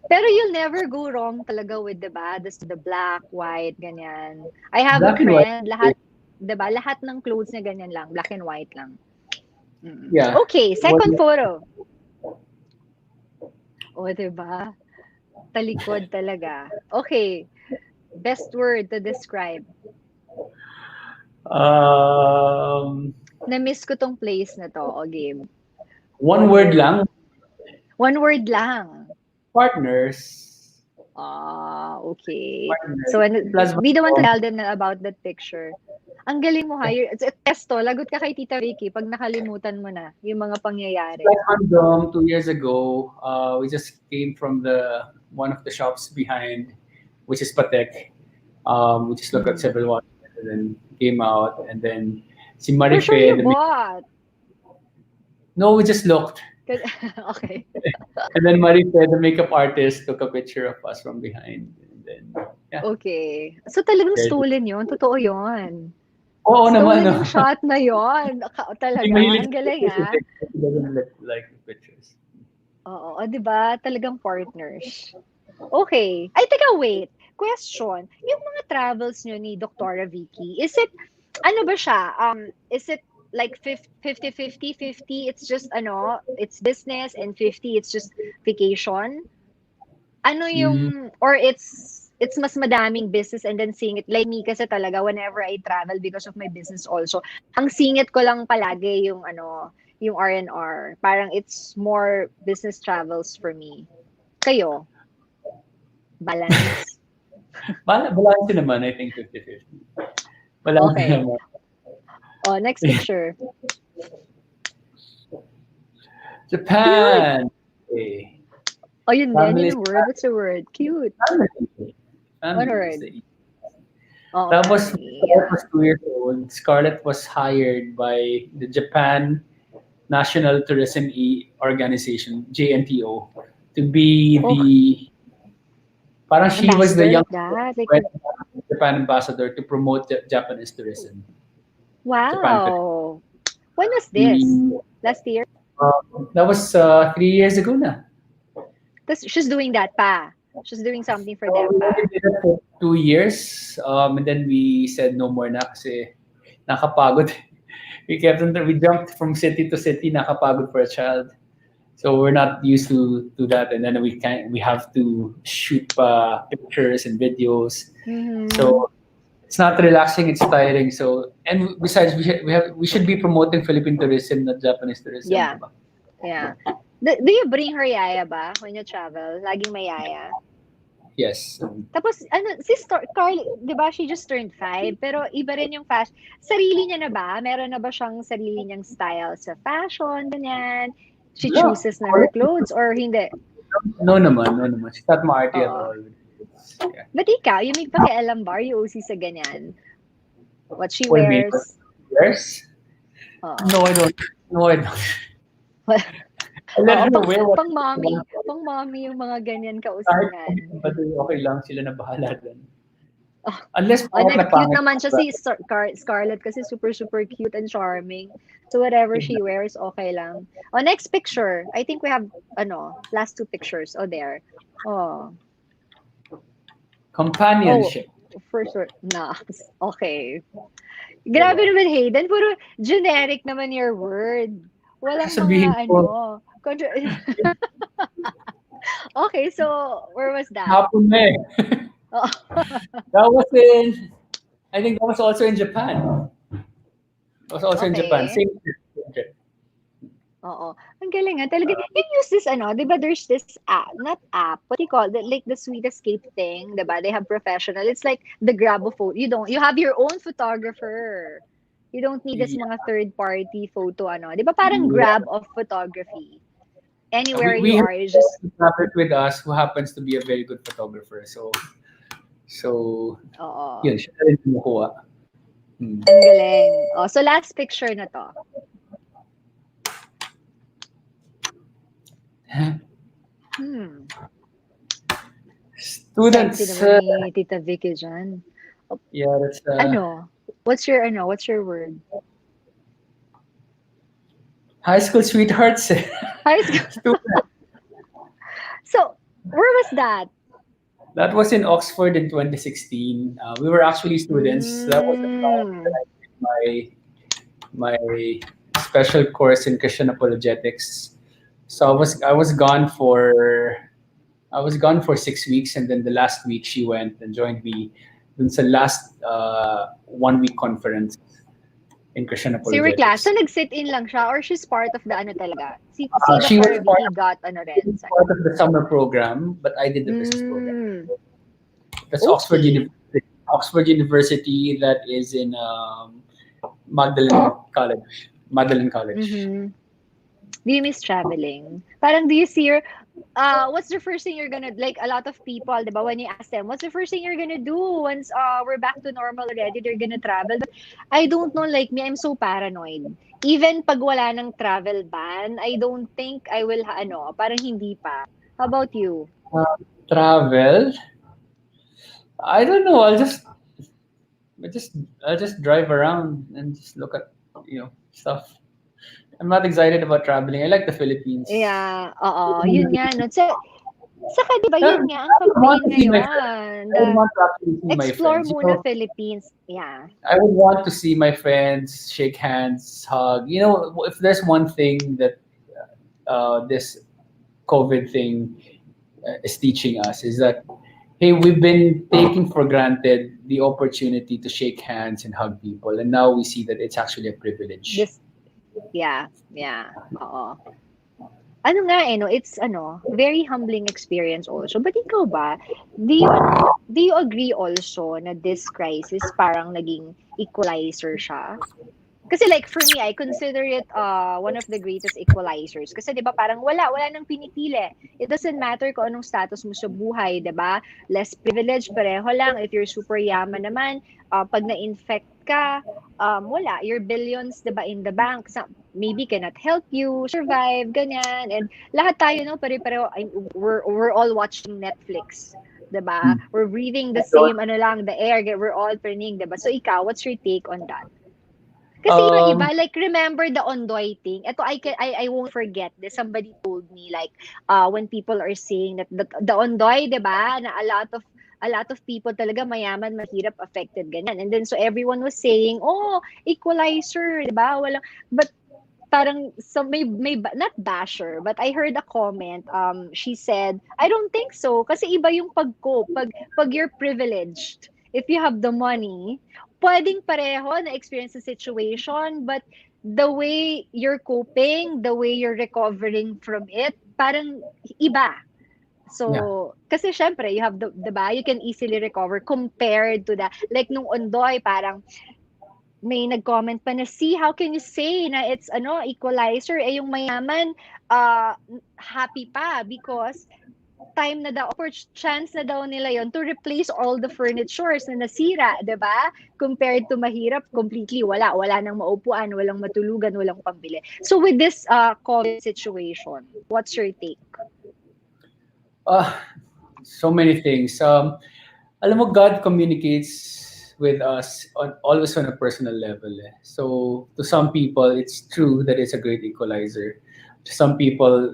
S1: Pero you'll never go wrong talaga with, 'di ba? The black, white, ganyan. I have a
S2: Black and white.
S1: friend, lahat, 'di ba? Lahat ng clothes niya ganyan lang, black and white lang.
S2: Yeah.
S1: Okay,
S2: What,
S1: second photo. O, 'di ba? Talikod talaga. Okay, best word to describe.
S2: um,
S1: Na-miss ko tong place na 'to. O, game.
S2: one
S1: One
S2: word
S1: word.
S2: lang.
S1: One word lang.
S2: Partners.
S1: Okay.
S2: Partners.
S1: So,
S2: Plus,
S1: be the one to tell them na about that picture. Ang galing mo ha. It's a testo. Lagot ka kay Tita Vicky pag nakalimutan mo na yung mga pangyayari.
S2: Bandung 2 years ago, we just came from the one of the shops behind, which is Patek. We just looked at
S1: Mm.
S2: several watches and then came out, and then si
S1: For sure
S2: Marife,
S1: you bought.
S2: no, we just looked,
S1: Okay.
S2: and then Marife, the makeup artist, took a picture of us from behind, and then yeah,
S1: Okay. So talagang
S2: shared it.
S1: stolen yun? Totoo yun?
S2: Oo naman,
S1: Stolen
S2: no.
S1: yung shot na yon.
S2: Hindi
S1: Talaga.
S2: mahilig
S1: Ang
S2: sa
S1: galing
S2: pictures,
S1: ah.
S2: he doesn't like the pictures.
S1: Oo, o, 'di ba? Talagang partners. Okay. Ay, teka, wait. Question. Yung mga travels nyo ni Dr. Vicky, is it, ano ba siya? Is it like 50-50, it's just, it's business, and 50, it's just vacation? Ano
S2: Mm,
S1: yung, or it's mas madaming business and then singit. Like me kasi talaga, whenever I travel because of my business also, ang singit ko lang palagi yung, yung R&R. Parang it's more business travels for me. Kayo, balance?
S2: balance naman, I think 50-50. Balance
S1: Okay.
S2: naman.
S1: Oh, next picture. Cute.
S2: Japan. Okay.
S1: Oh, yun din.
S2: Family
S1: Yun
S2: is
S1: yung word. What's the word? Cute.
S2: family.
S1: One
S2: Family is
S1: word.
S2: the
S1: Oh,
S2: That was
S1: family.
S2: Scarlett
S1: Yeah.
S2: was 2 years old. Scarlett was hired by the Japan National Tourism Organization (JNTO) to be
S1: Oh,
S2: the. Parang she was the
S1: ambassador
S2: young
S1: like that. Like,
S2: Japan ambassador to promote Japanese tourism. Japan tourism.
S1: wow. When was this?
S2: The,
S1: Last year?
S2: that was 3 years ago na.
S1: She's doing that pa. She's doing something for
S2: So
S1: them
S2: we only
S1: pa.
S2: did it for 2 years, and then we said no more na kasi nakapagod. We jumped from city to city, nakapagod for a child. So we're not used to that, and then we have to shoot pictures and videos.
S1: Mm-hmm.
S2: So it's not relaxing; it's tiring. So and besides, we should be promoting Philippine tourism, not Japanese tourism,
S1: Yeah.
S2: diba?
S1: Yeah. Do you bring her yaya ba when you travel? Laging may yaya.
S2: Yes.
S1: Tapos, si Carl, di ba, she just turned 5, pero iba rin yung fashion. Sarili niya na ba? Meron na ba siyang sarili niyang style sa fashion, ganyan? She
S2: No,
S1: chooses na her clothes or hindi?
S2: no naman. She's not maarty at
S1: Oo.
S2: all. Yeah.
S1: But ikaw, yung may pakialam ba? You OC sa ganyan? What she
S2: What do you mean?
S1: wears?
S2: Yes?
S1: Oo.
S2: No, I don't. No, I don't. I let
S1: Oo,
S2: her wear what
S1: pang mommy. Pang mommy yung mga ganyan
S2: kahit
S1: kausingan.
S2: okay lang sila na bahala dun.
S1: Oh,
S2: Unless
S1: oh,
S2: pangit na
S1: cute
S2: pangit.
S1: naman siya si Scarlett kasi super, super cute and charming. So whatever she wears, okay lang. Oh, next picture. I think we have, last two pictures. Oh, there. Oh. Oh,
S2: Companionship.
S1: for sure. Nice. Okay. Grabe naman, Hayden. Puro generic naman your word. Walang
S2: Sasabihin
S1: mga,
S2: ko,
S1: Okay, so where was that?
S2: hapon na eh.
S1: Oh.
S2: That was in, I think that was also in Japan. That was also in Japan.
S1: Okay.
S2: Same trip.
S1: Oo. Ang galing nga. Talaga, you use this, di ba there's this app, not app, what do you call it? Like the Sweet Escape thing, di ba? They have professional. It's like the grab a photo. You have your own photographer. You don't need this
S2: Yeah.
S1: mga third party photo, Di ba parang
S2: Yeah.
S1: grab of photography? Anywhere
S2: We
S1: you
S2: have
S1: are, you
S2: a
S1: just,
S2: photographer with us who happens to be a very good photographer. So
S1: oo.
S2: yun, siya na rin kumukuha.
S1: Ang galing. Oh, so last picture na to. Hmm.
S2: Students.
S1: Sexy naman ni Tita Vicky dyan.
S2: Yeah, that's
S1: What's your word?
S2: high school sweethearts.
S1: High school.
S2: Students.
S1: So, Where was that?
S2: That was in Oxford in 2016. We were actually students. That was the time that
S1: Mm.
S2: I did my special course in Christian apologetics. So I was gone for 6 weeks, and then the last week she went and joined me. It's the last 1 week conference in Christian
S1: So your class, so
S2: apologetics.
S1: nag-sit-in lang siya or she's part of the ano talaga? Sino
S2: She was
S1: parang
S2: part
S1: igot ano
S2: she
S1: rin
S2: was
S1: sa
S2: part of the summer program, but I did the business program.
S1: Mm.
S2: That's Oxford
S1: Okay.
S2: University. Oxford University, that is in Magdalene College. Magdalene College.
S1: Mm-hmm. Do you miss traveling? Parang do you see your what's the first thing you're gonna like a lot of people, diba, when you ask them, what's the first thing you're gonna do once we're back to normal already, they're gonna travel. But I don't know, like me, I'm so paranoid. Even pag wala ng travel ban, I don't think I will ano, parang hindi pa. How about you?
S2: Uh, Travel. I don't know. I just I'll just drive around and just look at stuff. I'm not excited about traveling. I like the Philippines.
S1: Yeah, oo, yun nga no. Saka 'di ba
S2: I
S1: yun
S2: would
S1: nga ang
S2: want
S1: campaign
S2: to see my friends.
S1: ngayon,
S2: I would
S1: the
S2: want to actually see my
S1: explore
S2: friends.
S1: muna Philippines. Yeah.
S2: I would want to see my friends, shake hands, hug. If there's one thing that this COVID thing is teaching us is that, hey, we've been taking for granted the opportunity to shake hands and hug people, and now we see that it's actually a privilege.
S1: This yeah, yeah. Oo. Ano nga eh, no, it's ano, very humbling experience also. But ikaw ba, do you do you agree also na this crisis parang naging equalizer siya? Kasi like for me, I consider it one of the greatest equalizers. Kasi 'di ba parang wala nang pinipili. It doesn't matter kung anong status mo sa buhay, 'di ba? Less privilege pareho lang. If you're super yaman naman, pag na-infect ka, wala, your billions 'di ba in the bank, maybe cannot help you survive ganyan. And lahat tayo no, pare-pareho we're all watching Netflix. 'Di ba?
S2: Hmm.
S1: We're breathing the
S2: So,
S1: same ano lang, the air, we're all burning, 'di ba? So ikaw, what's your take on that? Kasi iba-iba,
S2: um,
S1: like remember the Ondoy thing. Ito I won't forget this. Somebody told me like when people are saying that the Ondoy, 'di ba, na a lot of people talaga mayaman, mahirap, affected ganyan. And then so everyone was saying, "Oh, equalizer," 'di ba? Walang but parang so not basher, but I heard a comment. She said, "I don't think so kasi iba yung pag-cope pag you're privileged. If you have the money, pwedeng pareho na experience the situation, but the way you're coping, the way you're recovering from it, parang iba."
S2: yeah.
S1: So, kasi syempre, you have the ba, you can easily recover compared to the, like nung Ondoy, parang may nag-comment pa na, see, how can you say na it's ano, equalizer, eh yung mayaman, uh, happy pa because time na daw, or chance na daw nila yon to replace all the furnitures na nasira, 'di ba? Compared to mahirap, completely wala nang maupuan, walang matulugan, walang pambili. So with this COVID situation, what's your take?
S2: Uh, so many things. Alam mo, God communicates with us always on a personal level. So to some people, it's true that it's a great equalizer. To some people,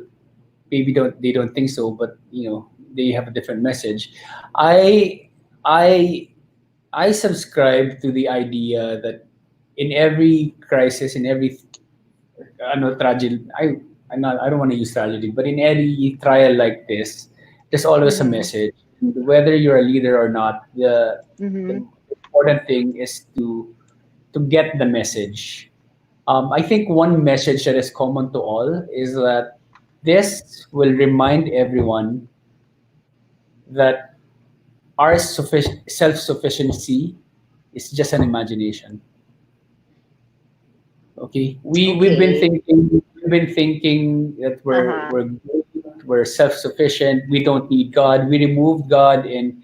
S2: maybe don't think so, but they have a different message. I I I subscribe to the idea that in every crisis, in every tragedy, I don't want to use tragedy, but in any trial like this, there's always a
S1: Mhm.
S2: message. Whether you're a leader or not, the
S1: Mhm.
S2: important thing is to get the message. I think one message that is common to all is that this will remind everyone that our self-sufficiency is just an imagination. Okay,
S1: Okay.
S2: we've been thinking that
S1: Uh-huh.
S2: we're self-sufficient. We don't need God. We removed God in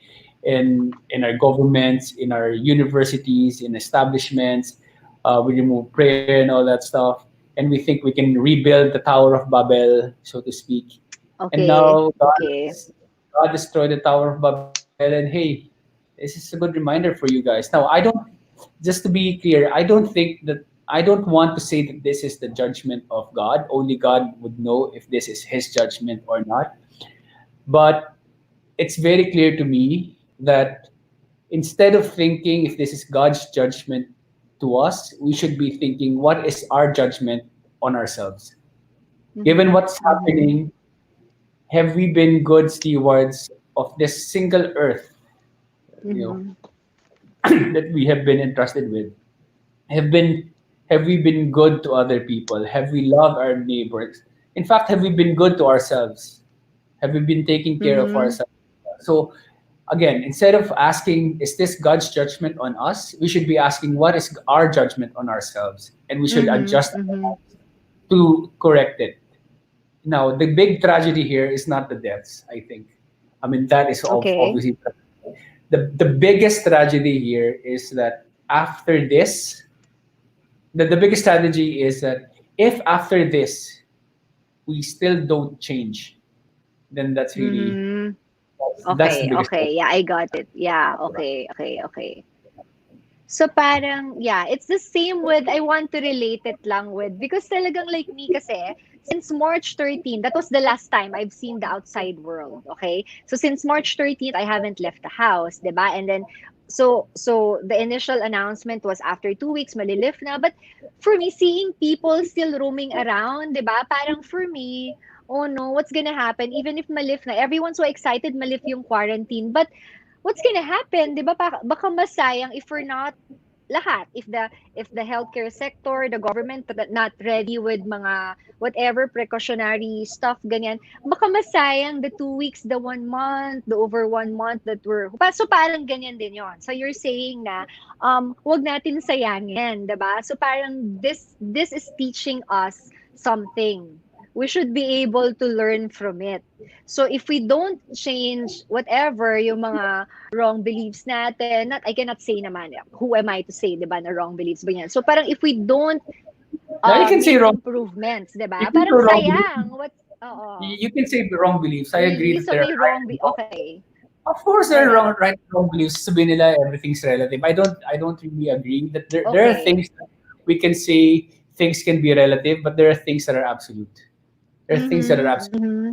S2: our governments, in our universities, in establishments. We remove prayer and all that stuff, and we think we can rebuild the Tower of Babel, so to speak. And
S1: Okay.
S2: now
S1: Okay.
S2: God destroyed the Tower of Babel, and hey, this is a good reminder for you guys. Now, I don't, just to be clear, I don't want to say that this is the judgment of God. Only God would know if this is His judgment or not. But it's very clear to me that instead of thinking if this is God's judgment to us, we should be thinking what is our judgment on ourselves. Given
S1: Mhm.
S2: what's
S1: Mhm.
S2: happening, have we been good stewards of this single earth, you know,
S1: Mhm.
S2: that we have been entrusted with? Have been have we been good to other people? Have we loved our neighbors? In fact, have we been good to ourselves? Have we been taking care of
S1: Mhm.
S2: ourselves? So again, instead of asking, is this God's judgment on us? We should be asking, what is our judgment on ourselves? And we should
S1: Mhm.
S2: adjust
S1: Mhm.
S2: to correct it. Now, the big tragedy here is not the deaths, I think. I mean, that is
S1: Okay.
S2: obviously the biggest tragedy here is that after this, the biggest strategy is that if after this we still don't change, then
S1: Mhm.
S2: that's the
S1: Okay,
S2: biggest
S1: okay. Yeah, I got it. Yeah, okay, okay, okay. So parang, yeah, it's the same with, I want to relate it lang with, because talagang like me kasi, since March 13, that was the last time I've seen the outside world, okay? So since March 13th, I haven't left the house, diba? And then, so the initial announcement was after 2 weeks, malilift na. But for me, seeing people still roaming around, diba? Parang for me, oh no, what's gonna happen? Even if malift na, everyone's so excited malift yung quarantine. But what's gonna happen, 'di ba? Baka masayang if we're not lahat, if the healthcare sector, the government not ready with mga whatever precautionary stuff ganyan, baka masayang the 2 weeks, the 1 month, the over 1 month that so parang ganyan din yon. So you're saying na wag natin sayangin, 'di ba? So parang this is teaching us something. We should be able to learn from it. So if we don't change whatever yung mga wrong beliefs natin, not I cannot say naman, who am I to say, 'di ba, na wrong beliefs ba yan? So parang if we don't
S2: Now you can say
S1: make
S2: wrong.
S1: improvements, 'di
S2: You
S1: ba?
S2: can
S1: Parang
S2: say wrong beliefs.
S1: sayang. What Oo.
S2: You can say wrong beliefs. I agree
S1: Really?
S2: that
S1: So
S2: there are
S1: may
S2: right
S1: wrong
S2: and wrong.
S1: okay.
S2: Of course,
S1: All
S2: there are
S1: right.
S2: right and wrong beliefs. Sabihin nila everything's relative. I don't really agree that there are
S1: Okay.
S2: things that we can say things can be relative, but there are things that are absolute. There are things that are
S1: Mhm.
S2: absolute,
S1: Mhm.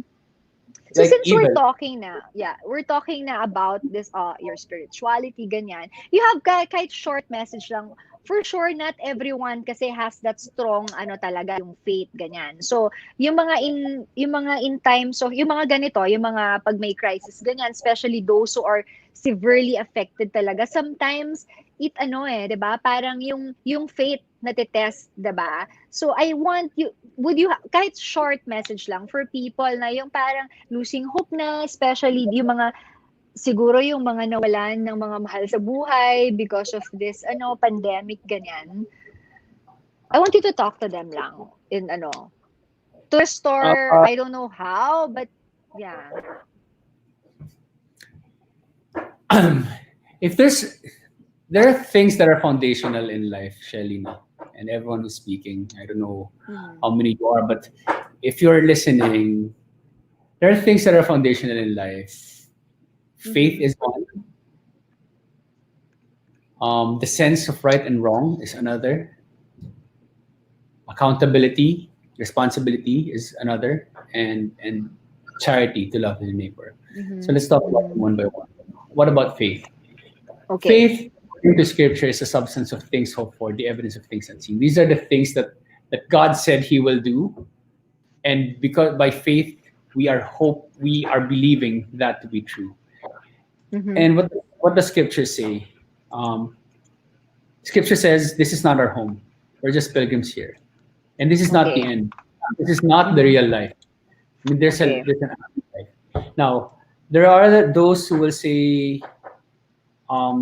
S1: So
S2: like
S1: since we're
S2: evil.
S1: talking na, yeah, we're talking na about this your spirituality ganyan. You have kahit short message lang. For sure not everyone kasi has that strong ano talaga yung faith ganyan. So yung mga in times of yung mga ganito, yung mga pag may crisis ganyan, especially those who are severely affected talaga. Sometimes it ano 'di ba? Parang yung faith na test, 'di ba? So I want you would you kahit short message lang for people na yung parang losing hope na, especially yung mga siguro yung mga nawalan ng mga mahal sa buhay because of this ano pandemic ganyan. I want you to talk to them lang in ano to restore,
S2: Uh,
S1: I don't know how, but yeah.
S2: if there are things that are foundational in life, Shelly, no? And everyone who's speaking, I don't know
S1: Mhm.
S2: how many you are, but if you're listening, there are things that are foundational in life. Faith
S1: Mhm.
S2: is one. The sense of right and wrong is another. Accountability, responsibility is another, and charity to love your neighbor. So
S1: Mhm.
S2: let's talk about them
S1: Mhm.
S2: one by one. What about faith?
S1: Okay.
S2: Faith, according to Scripture, is the substance of things hoped for, the evidence of things unseen. These are the things that God said He will do, and because by faith we are believing that to be true.
S1: Mhm.
S2: And what does Scripture say? Um, Scripture says this is not our home. We're just pilgrims here, and this is not the
S1: Okay.
S2: end. This is not the
S1: Mhm.
S2: real life. I mean,
S1: Okay.
S2: there's an afterlife. Now, there are those who will say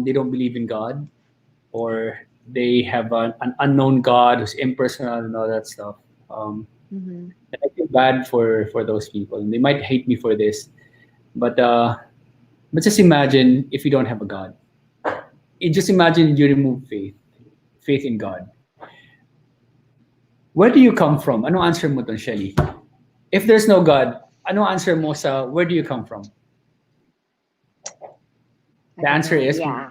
S2: they don't believe in God, or they have an unknown God who's impersonal and all that stuff. Um,
S1: Mhm.
S2: and I feel bad for those people. And they might hate me for this, but just imagine if you don't have a God. Just imagine you remove faith in God. Where do you come from? Ano answer mo dun, Shelly? If there's no God, ano answer mo sa where do you come from?
S1: I
S2: The
S1: don't
S2: answer
S1: know.
S2: is
S1: Yeah.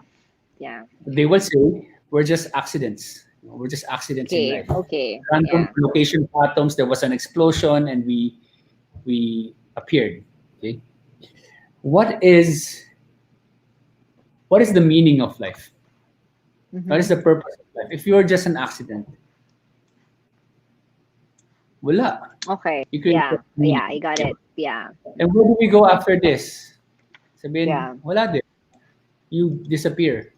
S1: Yeah.
S2: they will say we're just accidents. We're just accidents in
S1: Okay.
S2: life.
S1: Okay.
S2: Random
S1: Yeah.
S2: location atoms. There was an explosion, and we appeared. Okay. what is what is the meaning of life? What is
S1: Mm-hmm.
S2: the purpose of life? If you're just an accident, wala.
S1: Okay.
S2: You create
S1: Yeah. Yeah, I
S2: meaning.
S1: got
S2: Diba?
S1: it. Yeah.
S2: And where do we go after this? Sabihin,
S1: Yeah.
S2: wala din. You disappear.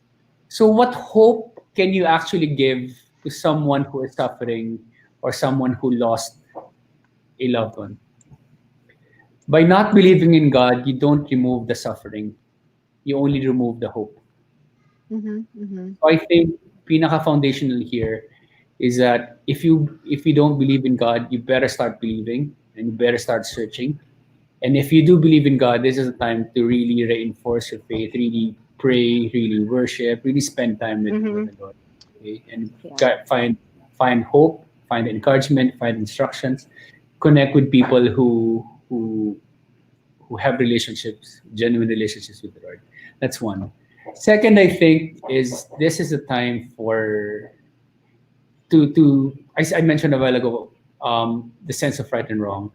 S2: So what hope can you actually give to someone who is suffering or someone who lost a loved one? By not believing in God, you don't remove the suffering. You only remove the hope.
S1: Mm-hmm. Mm-hmm.
S2: So I think pinaka foundational here is that if you don't believe in God, you better start believing and you better start searching. And if you do believe in God, this is a time to really reinforce your faith, really pray, really worship, really spend time with
S1: Mm-hmm.
S2: the Lord. Okay? And
S1: Yeah.
S2: find hope, find encouragement, find instructions, connect with people who have relationships, genuine relationships with the Lord. That's one. Second, I think is this is a time for to I mentioned a while ago the sense of right and wrong.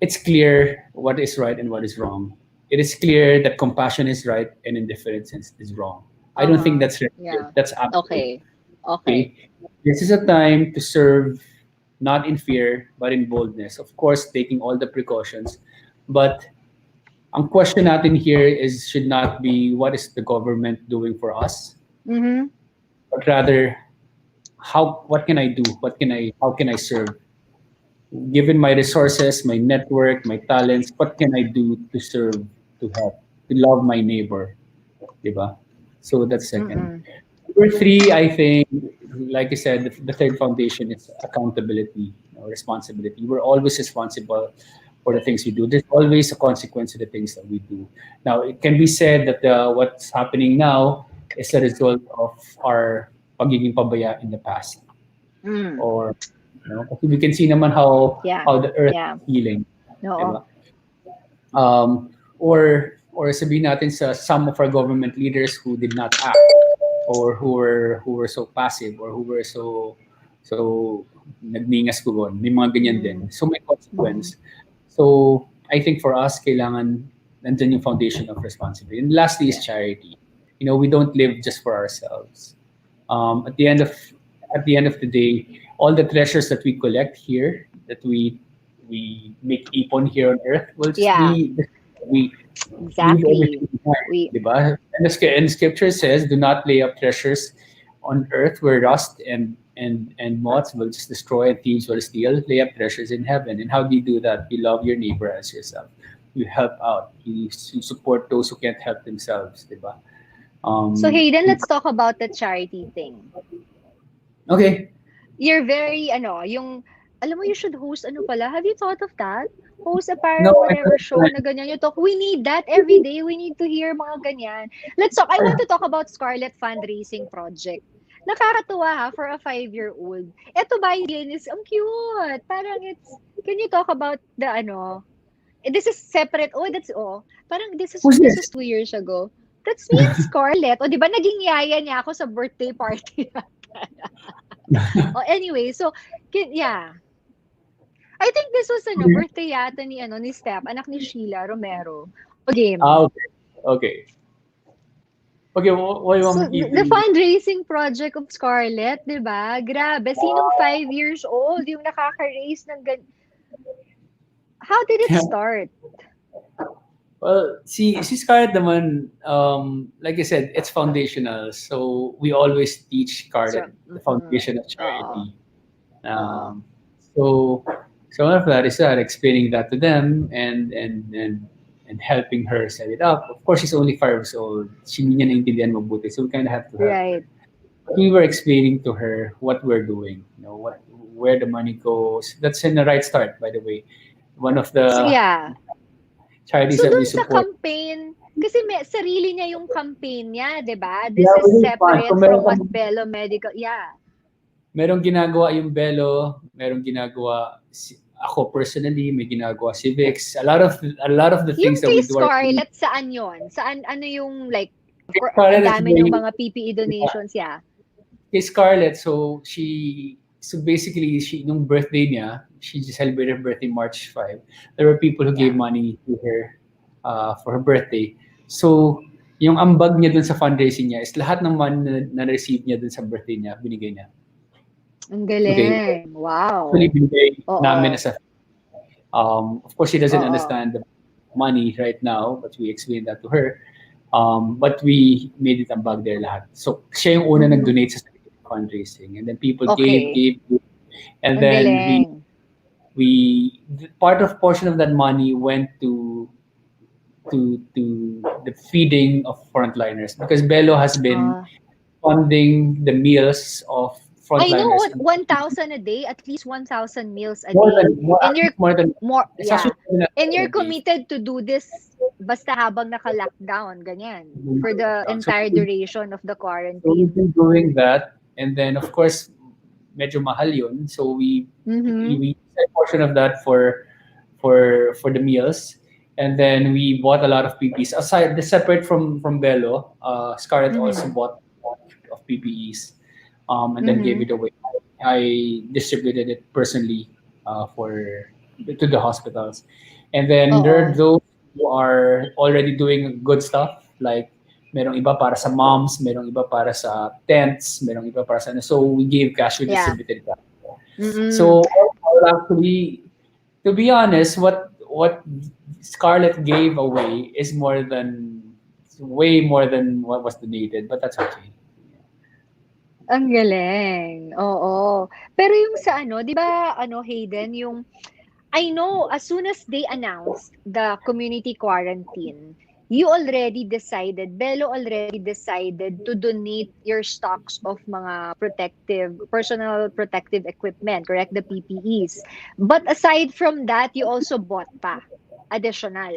S2: It's clear what is right and what is wrong. It is clear that compassion is right and indifference is wrong. I don't think
S1: Uh-huh.
S2: that's relative.
S1: Yeah.
S2: That's absolute.
S1: Okay. Okay.
S2: Okay, this is a time to serve not in fear but in boldness. Of course, taking all the precautions, but ang question natin here is should not be what is the government doing for us,
S1: Mm-hmm.
S2: but rather how what can I do? What can I how can I serve? Given my resources, my network, my talents, what can I do to serve, to help, to love my neighbor, diba? So that's second.
S1: Mm-mm.
S2: Number three, I think, like I said, the third foundation is accountability, responsibility. We're always responsible for the things we do. There's always a consequence to the things that we do. Now, it can be said that what's happening now is a result of our pagiging pabaya in the past.
S1: Mm.
S2: Or, kasi we can see naman how
S1: Yeah.
S2: how the earth
S1: Yeah.
S2: is healing, di
S1: No.
S2: ba? Or sabihin natin sa some of our government leaders who did not act or who were so passive or who were so nagningas kugon. May mga ganyan din.
S1: Mm.
S2: So may
S1: Mm.
S2: consequence. So I think for us, kailangan nandyan yung foundation of responsibility. And lastly is charity. We don't live just for ourselves. At the end of the day, all the treasures that we collect here, that we make ipon here on earth, will just
S1: Yeah.
S2: be we leave
S1: Exactly.
S2: everything behind,
S1: We.
S2: di ba? And the scripture says, "Do not lay up treasures on earth where rust and moths will just destroy and thieves will steal. Lay up treasures in heaven." And how do you do that? You love your neighbor as yourself. You help out. You support those who can't help themselves, di ba?
S1: So Hayden,
S2: You,
S1: let's talk about the charity thing.
S2: okay.
S1: You're very yung alam mo you should host ano pala. Have you thought of that? Host a
S2: No,
S1: parang
S2: I
S1: whatever show
S2: don't.
S1: na ganyan you talk. We need that every day. We need to hear mga ganyan. Let's talk. I want to talk about Scarlet fundraising project. Nakakatuwa ha for a 5-year-old. Eto ba yun is ang cute. Parang can you talk about the this is separate. Oh, that's parang
S2: Who's
S1: this
S2: this?
S1: was 2 years ago. That's me and Scarlett. O, di ba naging yaya niya ako sa birthday party. Oh, anyway, so yeah. I think this was birthday yata ni Steph, anak ni Sheila Romero. O game.
S2: Okay. Okay. Okay, what do you want
S1: So
S2: me
S1: the
S2: to...
S1: fundraising project of Scarlett, 'di ba? Grabe, sinong 5 years old yung nakaka-raise ng How did it start?
S2: Well, si Scarlett naman, like I said, it's foundational. So we always teach
S1: So,
S2: Scarlett the foundation of
S1: Oo.
S2: charity.
S1: Oo.
S2: Um, so so one of that is that explaining that to them and helping her set it up. Of course, she's only 5 years old. She hindi niya naintindihan mabuti, so we kind of have to help her.
S1: Right.
S2: We were explaining to her what we're doing, where the money goes. That's in the right start, by the way. One of
S1: So,
S2: the
S1: yeah.
S2: charities
S1: So
S2: that we
S1: dun sa
S2: support.
S1: campaign, kasi may sarili niya yung campaign niya, 'di ba? This
S2: Yeah,
S1: is
S2: really fun. So
S1: separate from what Bello Medical. Yeah.
S2: merong ginagawa yung Belo, merong ginagawa ako personally, may ginagawa civics. A lot of the
S1: Yung
S2: things that
S1: kay
S2: we do are
S1: Scarlett, saan yon? Saan, ano yung like, for, ang
S2: Scarlett is
S1: dami ng
S2: very
S1: mga PPE donations, yeah.
S2: kay Scarlett, so basically nung birthday niya, she just celebrated her birthday March 5. There were people who gave
S1: Yeah.
S2: money to her for her birthday. So, yung ambag niya dun sa fundraising niya is lahat ng money na receive niya dun sa birthday niya, binigay niya.
S1: Ang
S2: Okay.
S1: galing.
S2: Actually,
S1: Wow.
S2: binigay namin
S1: Oo.
S2: as a of course, she doesn't
S1: Oo.
S2: understand the money right now, but we explained that to her. But we made it ambag there lahat. So, siya yung una
S1: Mhm.
S2: nag-donate sa fundraising. And then people gave,
S1: Okay.
S2: gave, gave. And
S1: Ang
S2: then
S1: galing.
S2: portion of that money went to the feeding of frontliners because Bello has been
S1: Ah.
S2: funding the meals of
S1: I know
S2: frontliners
S1: 1,000 a day, at least 1,000 meals a
S2: more
S1: day.
S2: than more
S1: And
S2: actually
S1: you're
S2: more than
S1: more,
S2: it's actually
S1: yeah.
S2: more than
S1: And you're
S2: a day.
S1: committed to do this basta habang naka-lockdown, ganyan. For the
S2: So
S1: entire duration of the
S2: So we've
S1: quarantine.
S2: been doing that, and then of course, medyo mahal yun. So
S1: Mm-hmm.
S2: we set a portion of that for the meals, and then we bought a lot of PPEs. Aside, separate from Bello, Scarlett also
S1: Mm-hmm.
S2: bought a lot of PPEs, and then gave
S1: Mm-hmm.
S2: it away. I distributed it personally for to the hospitals, and then there are
S1: Oo.
S2: those who are already doing good stuff like merong iba para sa moms, merong iba para sa tents, merong iba para sa ano. So we gave cash, we
S1: Yeah.
S2: distributed cash.
S1: Mm-mm.
S2: So actually, to be honest, what Scarlett gave away is way more than what was donated, but that's okay.
S1: Ang galing. Oo. Pero yung sa ano, 'di ba ano Hayden, yung I know as soon as they announced the community quarantine, you already decided, Bello already decided to donate your stocks of mga personal protective equipment, correct? The PPEs. But aside from that, you also bought pa additional.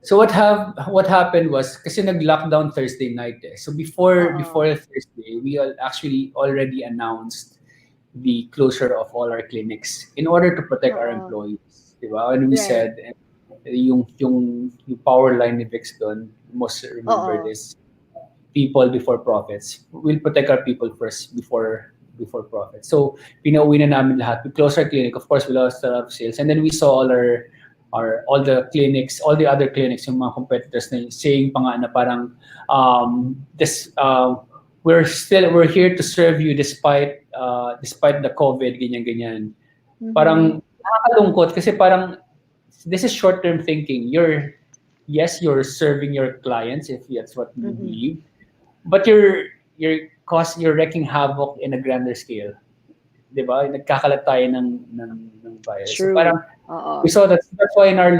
S2: So what happened was kasi nag-lockdown Thursday night eh. So before
S1: Oo.
S2: Thursday, we actually already announced the closure of all our clinics in order to protect our
S1: Oo.
S2: employees, di ba? And we
S1: Right.
S2: said yung power line ni Vix doon, most remember
S1: Oo.
S2: this, people before profits. We'll protect our people first before profits. So pinauwi na namin lahat. We closed our clinic. Of course, we lost a lot of sales. And then we saw all the clinics, all the other clinics, yung mga competitors na saying pa nga na parang this we're here to serve you despite the COVID ganyan ganyan.
S1: Mhm.
S2: Parang nakakalungkot kasi parang this is short-term thinking. You're serving your clients if that's what you
S1: Mm.
S2: believe, but you're wrecking havoc in a grander scale. 'Di ba? Nagkakalat tayo ng virus. So
S1: True.
S2: parang we
S1: Oo.
S2: saw that's why in our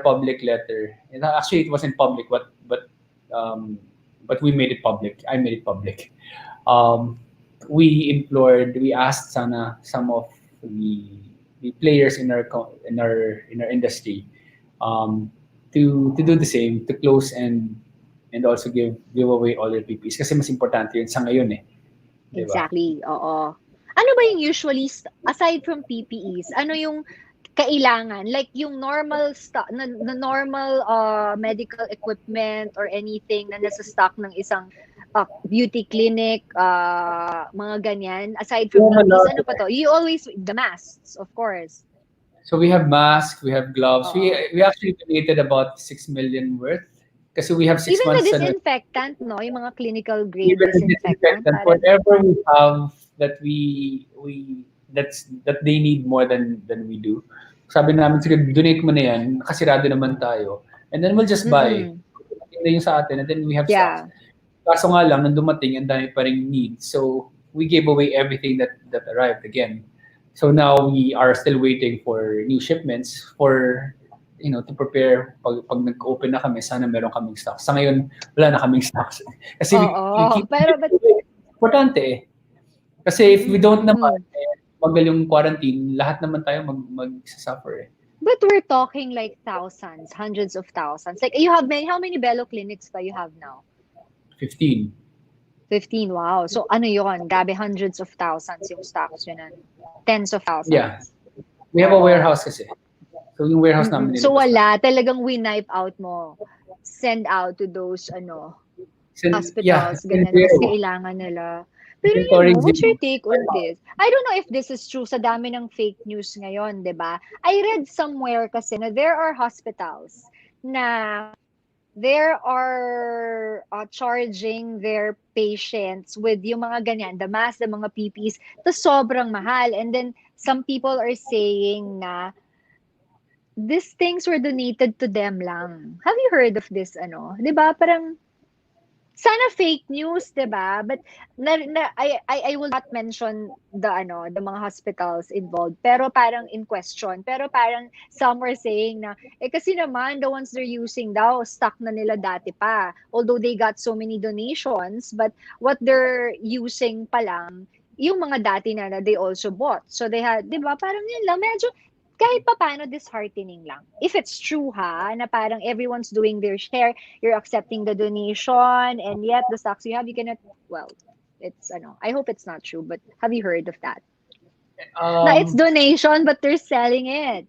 S2: public letter, and actually it wasn't public, um, but we made it public. I made it public. Um, we asked sana some of the players in our industry um, to do the same, to close and also give away all their PPs kasi mas importante yun sa ngayon eh, 'di ba?
S1: Exactly, oo. Ano ba yung usually aside from PPEs, ano yung kailangan? Like yung normal stock na normal medical equipment or anything na nasa stock ng isang beauty clinic, mga ganyan. Aside
S2: We
S1: from
S2: have a
S1: PPEs,
S2: lot.
S1: ano pa to? You always the masks, of course.
S2: So we have masks, we have gloves. We
S1: Oo.
S2: we actually donated about 6 million worth kasi we have six
S1: Even the
S2: months ano,
S1: disinfectant, no? Yung mga clinical grade
S2: even the
S1: disinfectant,
S2: disinfectant,
S1: parang,
S2: whatever we have that that they need more than we do. Sabi namin, sige, donate mo na yan, kasirado naman tayo. And then we'll just buy.
S1: mm.
S2: Hindi yung sa atin, and then we have stocks.
S1: Yeah,
S2: Kaso nga lang, nung dumating, ang dami pa rin need. So, we gave away everything that arrived again. So now we are still waiting for new shipments for to prepare pag nag-open na kami, sana meron kaming stocks. Sa ngayon, wala na kaming stocks. Kasi we
S1: oo.
S2: keep
S1: Pero, but,
S2: importante eh. Kasi if we don't naman,
S1: mm.
S2: magal yung quarantine, lahat naman tayo mag-suffer eh.
S1: But we're talking like thousands, hundreds of thousands. Like you have how many Bello clinics ba you have now?
S2: 15.
S1: 15, wow. So ano yon? Grabe, hundreds of thousands yung stocks yun. Tens of
S2: Yeah.
S1: thousands.
S2: We have a
S1: Oo.
S2: warehouse kasi. So yung warehouse namin
S1: So
S2: nilabas na.
S1: wala, talagang wipe out mo. Send out to those
S2: Yeah,
S1: hospitals,
S2: and
S1: ganyan, na mas
S2: zero.
S1: kailangan nila. Pero
S2: Inventory
S1: what's your
S2: zero.
S1: take on this? I don't know if this is true sa dami ng fake news ngayon, 'di ba? I read somewhere kasi na there are hospitals na there are charging their patients with yung mga ganyan, the mask, the mga PPEs, to sobrang mahal. And then some people are saying na these things were donated to them lang. Have you heard of this, ano? 'Di ba? Parang sana fake news, 'di ba? But I will not mention the mga hospitals involved, pero parang in question. Pero parang some were saying na kasi naman the ones they're using daw stock na nila dati pa. Although they got so many donations, but what they're using pa lang yung mga dati na they also bought. So they had, 'di ba? Parang yun lang medyo kahit pa paano disheartening lang. If it's true ha, na parang everyone's doing their share, you're accepting the donation, and yet the stocks you have, you cannot, well, it's, I hope it's not true, but have you heard of that? Na it's
S2: Um,
S1: donation, but they're selling it.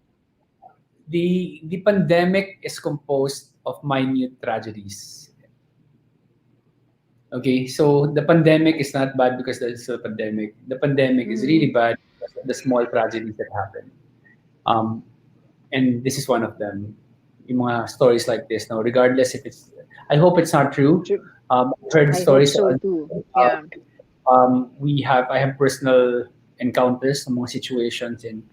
S2: the pandemic is composed of minute tragedies. Okay, so the pandemic is not bad because there's a pandemic. The pandemic is really bad because of the small tragedies that happen. Um, and this is one of them. Yung mga stories like this, no, regardless if it's, I hope it's not true.
S1: True.
S2: I've heard
S1: I hope
S2: stories
S1: so
S2: on,
S1: too.
S2: uh,
S1: Yeah.
S2: I have personal encounters sa mga situations in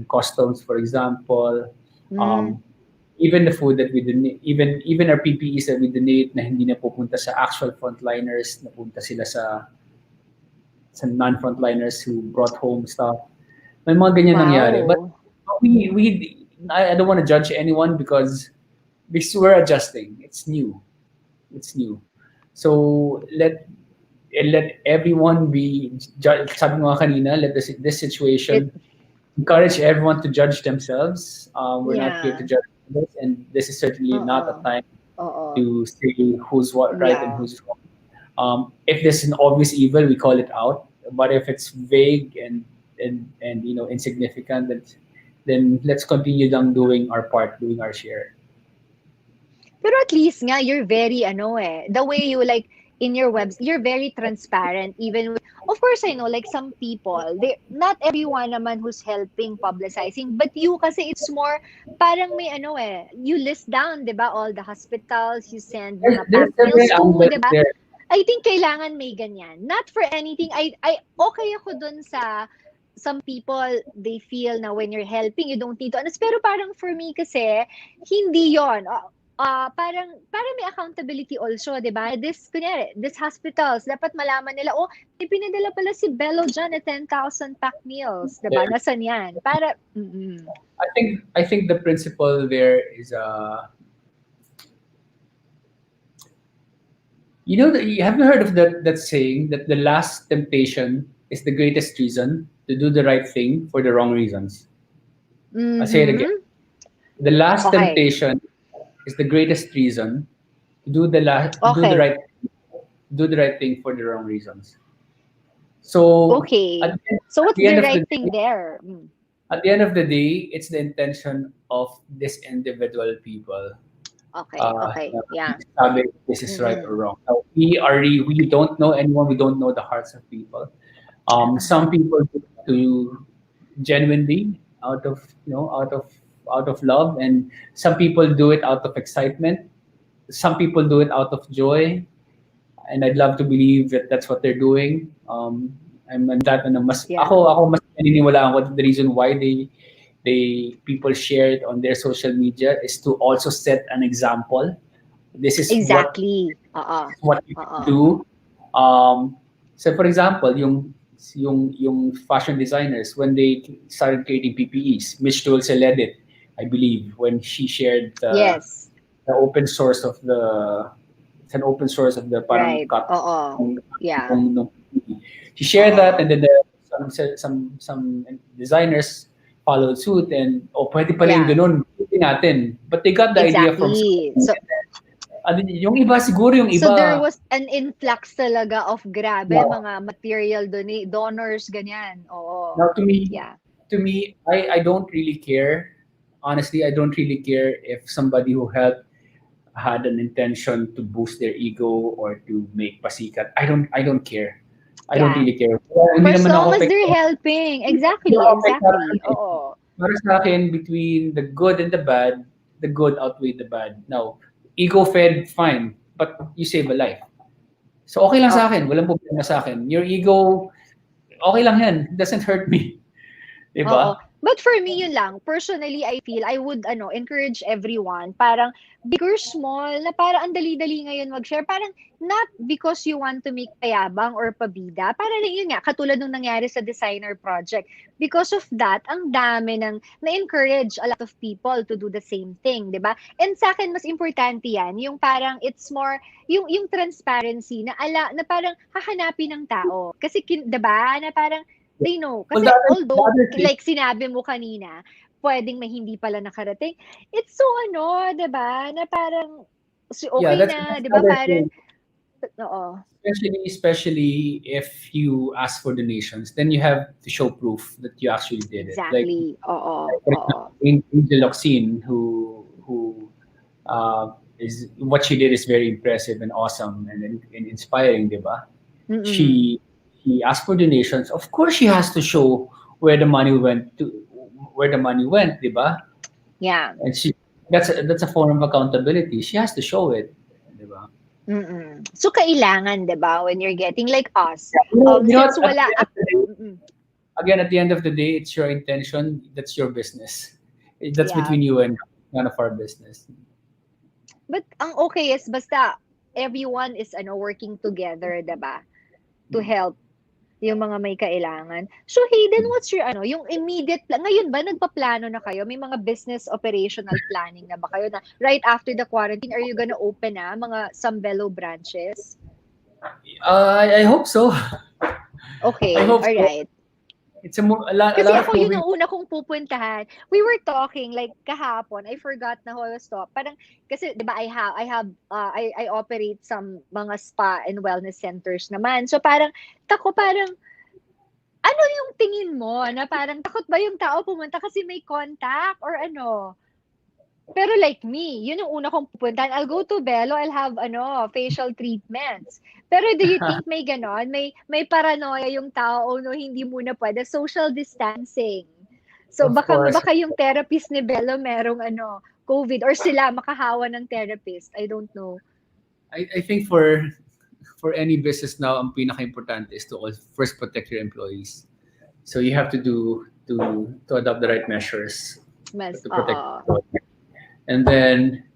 S2: customs, for example.
S1: Mm.
S2: Um, even the food that we donate, even our PPEs that we donate na hindi na pupunta sa actual frontliners, napunta sila sa non-frontliners who brought home stuff. May mga ganyan nangyari. But
S1: Wow.
S2: I don't want to judge anyone because we're adjusting. It's new. It's new. So let everyone be sabi mo nga kanina, let this
S1: It,
S2: situation encourage everyone to judge themselves. We're not here to
S1: yeah.
S2: judge others, and this is certainly not a
S1: Oo.
S2: time
S1: Oo.
S2: to say who's what right and
S1: Yeah.
S2: who's wrong. If there's an obvious evil, we call it out. But if it's vague and insignificant, then let's continue doing our part, doing our share.
S1: Pero at least nga, you're very, the way you like, in your webs, you're very transparent, even with, of course, I know, like, some people, not everyone naman who's helping publicizing, but you, kasi it's more, parang may, you list down, di ba, all the hospitals, you send
S2: There's,
S1: mga
S2: there's
S1: packed
S2: several
S1: meals to,
S2: angles
S1: di ba?
S2: there.
S1: I think kailangan may ganyan. Not for anything. Okay ako dun sa some people, they feel na when you're helping, you don't need to. Pero parang for me kasi, hindi yon. Parang may accountability also, di ba? Kunyari, this hospitals, dapat malaman nila, oh, may pinadala pala si Bello dyan na 10,000 pack meals, di ba?
S2: There.
S1: Nasaan yan?
S2: I think the principle there is you haven't heard of that saying that the last temptation is the greatest reason to do the right thing for the wrong reasons. I'll say it again.
S1: Mm-hmm.
S2: The last
S1: Okay.
S2: temptation is the greatest reason to
S1: Okay.
S2: do the right thing for the wrong reasons. So
S1: Okay.
S2: at
S1: So
S2: at
S1: what's
S2: the
S1: the
S2: end of the
S1: right thing
S2: day,
S1: there?
S2: at the end of the day, it's the intention of this individual people.
S1: Okay. Okay. Yeah.
S2: Sabi this is right or
S1: Mm-mm.
S2: wrong. Now, we don't know anyone. We don't know the hearts of people. Some
S1: Uh-huh.
S2: people do genuinely out of love, and some people do it out of excitement. Some people do it out of joy, and I'd love to believe that that's what they're doing. I'm that mas
S1: Yeah.
S2: ako mas naniniwalaan ko that the reason why they people share it on their social media is to also set an example. This is
S1: Exactly. Uh-uh.
S2: what you can
S1: Uh-uh.
S2: do. So for example, yung fashion designers when they started creating PPEs, Mitch Dulce led it, I believe, when she shared
S1: Yes.
S2: the open source of the it's an open source of the parang
S1: Right.
S2: cut
S1: Oo. Yeah.
S2: nung PPE. She shared that, and
S1: Oo.
S2: then some designers followed suit, and pwede pala yung
S1: Yeah.
S2: ganun, gawin natin. But they got the idea from
S1: Exactly.
S2: something. Yung iba siguro yung
S1: So there
S2: iba.
S1: was an influx talaga of grabe
S2: Yeah.
S1: mga material donors ganyan. Oo.
S2: Now
S1: Yeah.
S2: to me, I don't really care. Honestly, I don't really care if somebody who helped had an intention to boost their ego or to make pasikat. I don't care. I don't
S1: Yeah.
S2: really care.
S1: For
S2: Hindi
S1: as
S2: naman
S1: long
S2: ako
S1: as they're helping.
S2: hindi
S1: Exactly.
S2: ako
S1: Exactly.
S2: pektaraan eh.
S1: Oo.
S2: Para sa akin, between the good and the bad, the good outweigh the bad. Now, ego fed, fine, but you save a life. So okay lang sa
S1: Oo.
S2: akin, walang problema sa akin. Your ego, okay lang yan. It doesn't hurt me.
S1: Oo.
S2: Diba?
S1: But for me, yun lang. Personally, I feel I would encourage everyone. Parang big or small, na parang ang dali-dali ngayon mag-share. Parang not because you want to make payabang or pabida. Parang yun nga, katulad nung nangyari sa designer project. Because of that, ang dami ng na-encourage a lot of people to do the same thing, di ba? And sa akin, mas importante yan, yung parang it's more, yung transparency na parang hahanapin ng tao. Kasi, di ba, na parang they know.
S2: Well,
S1: Kasi
S2: the
S1: although,
S2: other thing,
S1: like sinabi mo kanina, pwedeng may hindi pala nakarating. It's so 'di ba, na parang
S2: yeah,
S1: okay na,
S2: that's
S1: 'di
S2: the
S1: ba,
S2: other
S1: parang
S2: thing.
S1: oo,
S2: Especially if you ask for donations, then you have to show proof that you actually did it. Like,
S1: exactly. Oo,
S2: for
S1: oo.
S2: example, Angel Locsin, who is what she did is very impressive and awesome and inspiring, diba?
S1: Mm.
S2: She she asked for donations. Of course, she has to show where the money went to, where the money went, diba?
S1: Yeah.
S2: And that's a form of accountability. She has to show it, diba?
S1: So kailangan, 'di ba, when you're getting like us,
S2: You know what?
S1: since wala mm,
S2: Again, at the end of the day, it's your intention. That's your business. That's
S1: yeah.
S2: between you and none of our business.
S1: But ang okay is basta everyone is working together, 'di ba, to help yung mga may kailangan. So Hayden, what's your yung immediate ngayon ba nagpaplano na kayo? May mga business operational planning na ba kayo na right after the quarantine, are you gonna open na mga Sambelo branches?
S2: I hope so. I
S1: Okay,
S2: hope
S1: all
S2: so.
S1: right.
S2: It's a
S1: Kasi
S2: lot of
S1: ako, yun
S2: moving.
S1: ang una kong pupuntahan. We were talking, like, kahapon, I forgot na who I was talk. Parang, kasi, di ba, I operate some mga spa and wellness centers naman. So, parang, ano yung tingin mo na parang takot ba yung tao pumunta kasi may contact or ano? Pero like me, yun yung una kong pupuntahan. I'll go to Belo, I'll have facial treatments. Pero do you think may ganon? May paranoia yung tao o no, hindi muna pwede social distancing. So
S2: Of
S1: baka
S2: course.
S1: baka yung therapist ni Belo merong COVID or sila makahawa ng therapist. I don't know.
S2: I think for any business now, ang pinaka-importante is to first protect your employees. So you have to to adopt the right measures
S1: Mas
S2: to protect
S1: oo.
S2: employees. And then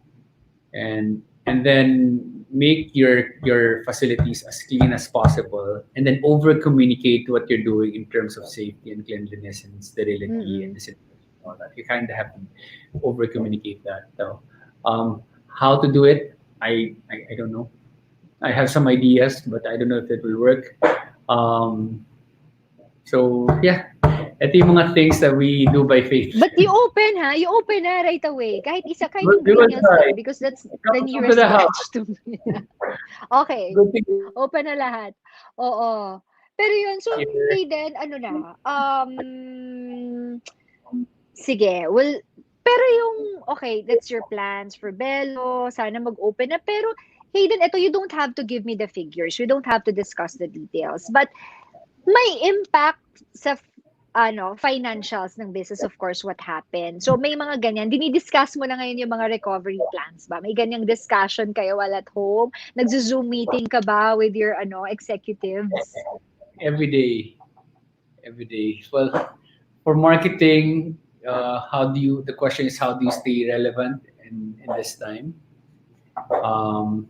S2: and then make your facilities as clean as possible, and then over communicate what you're doing in terms of safety and cleanliness and sterility and
S1: Mm.
S2: disinfection and all that. You kind of have to over communicate that. So how to do it, I don't know. I have some ideas, but I don't know if it will work. Um, so yeah, ito yung mga things that we do by faith.
S1: But you open ha, you open na right away. Kahit isa, kahit yung
S2: We will
S1: Green Hills
S2: try.
S1: lang because that's the
S2: Come to
S1: nearest
S2: the house.
S1: branch to me. Okay.
S2: Good thing
S1: Open na lahat. Oo. Pero yun, so
S2: here.
S1: Hayden, ano na, sige, well, pero yung, okay, that's your plans for Belo, sana mag-open na, pero Hayden, ito, you don't have to give me the figures, we don't have to discuss the details, but may impact sa financials ng business, of course, what happened. So may mga ganyan, dinidiscuss mo na ngayon yung mga recovery plans ba? May ganyang discussion kayo while at home? Nagzo-Zoom meeting ka ba with your executives?
S2: Every day, every day. Well, for marketing, the question is how do you stay relevant in this time? Um,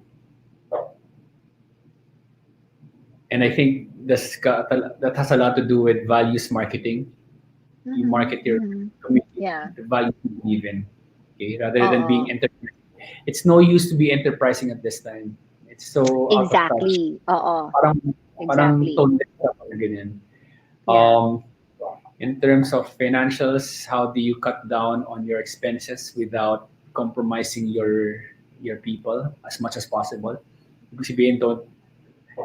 S2: and I think that has a lot to do with values marketing. You
S1: Mhm,
S2: market your
S1: mhm.
S2: community,
S1: Yeah.
S2: the value you believe in, okay, rather than being
S1: Oo.
S2: enterprising. It's no use to be enterprising at this time. It's so out of touch.
S1: Exactly. Oo.
S2: Parang parang
S1: Exactly.
S2: tone deaf ako, ganyan.
S1: Yeah.
S2: Um, in terms of financials, how do you cut down on your expenses without compromising your people as much as possible? Ibig sabihin to,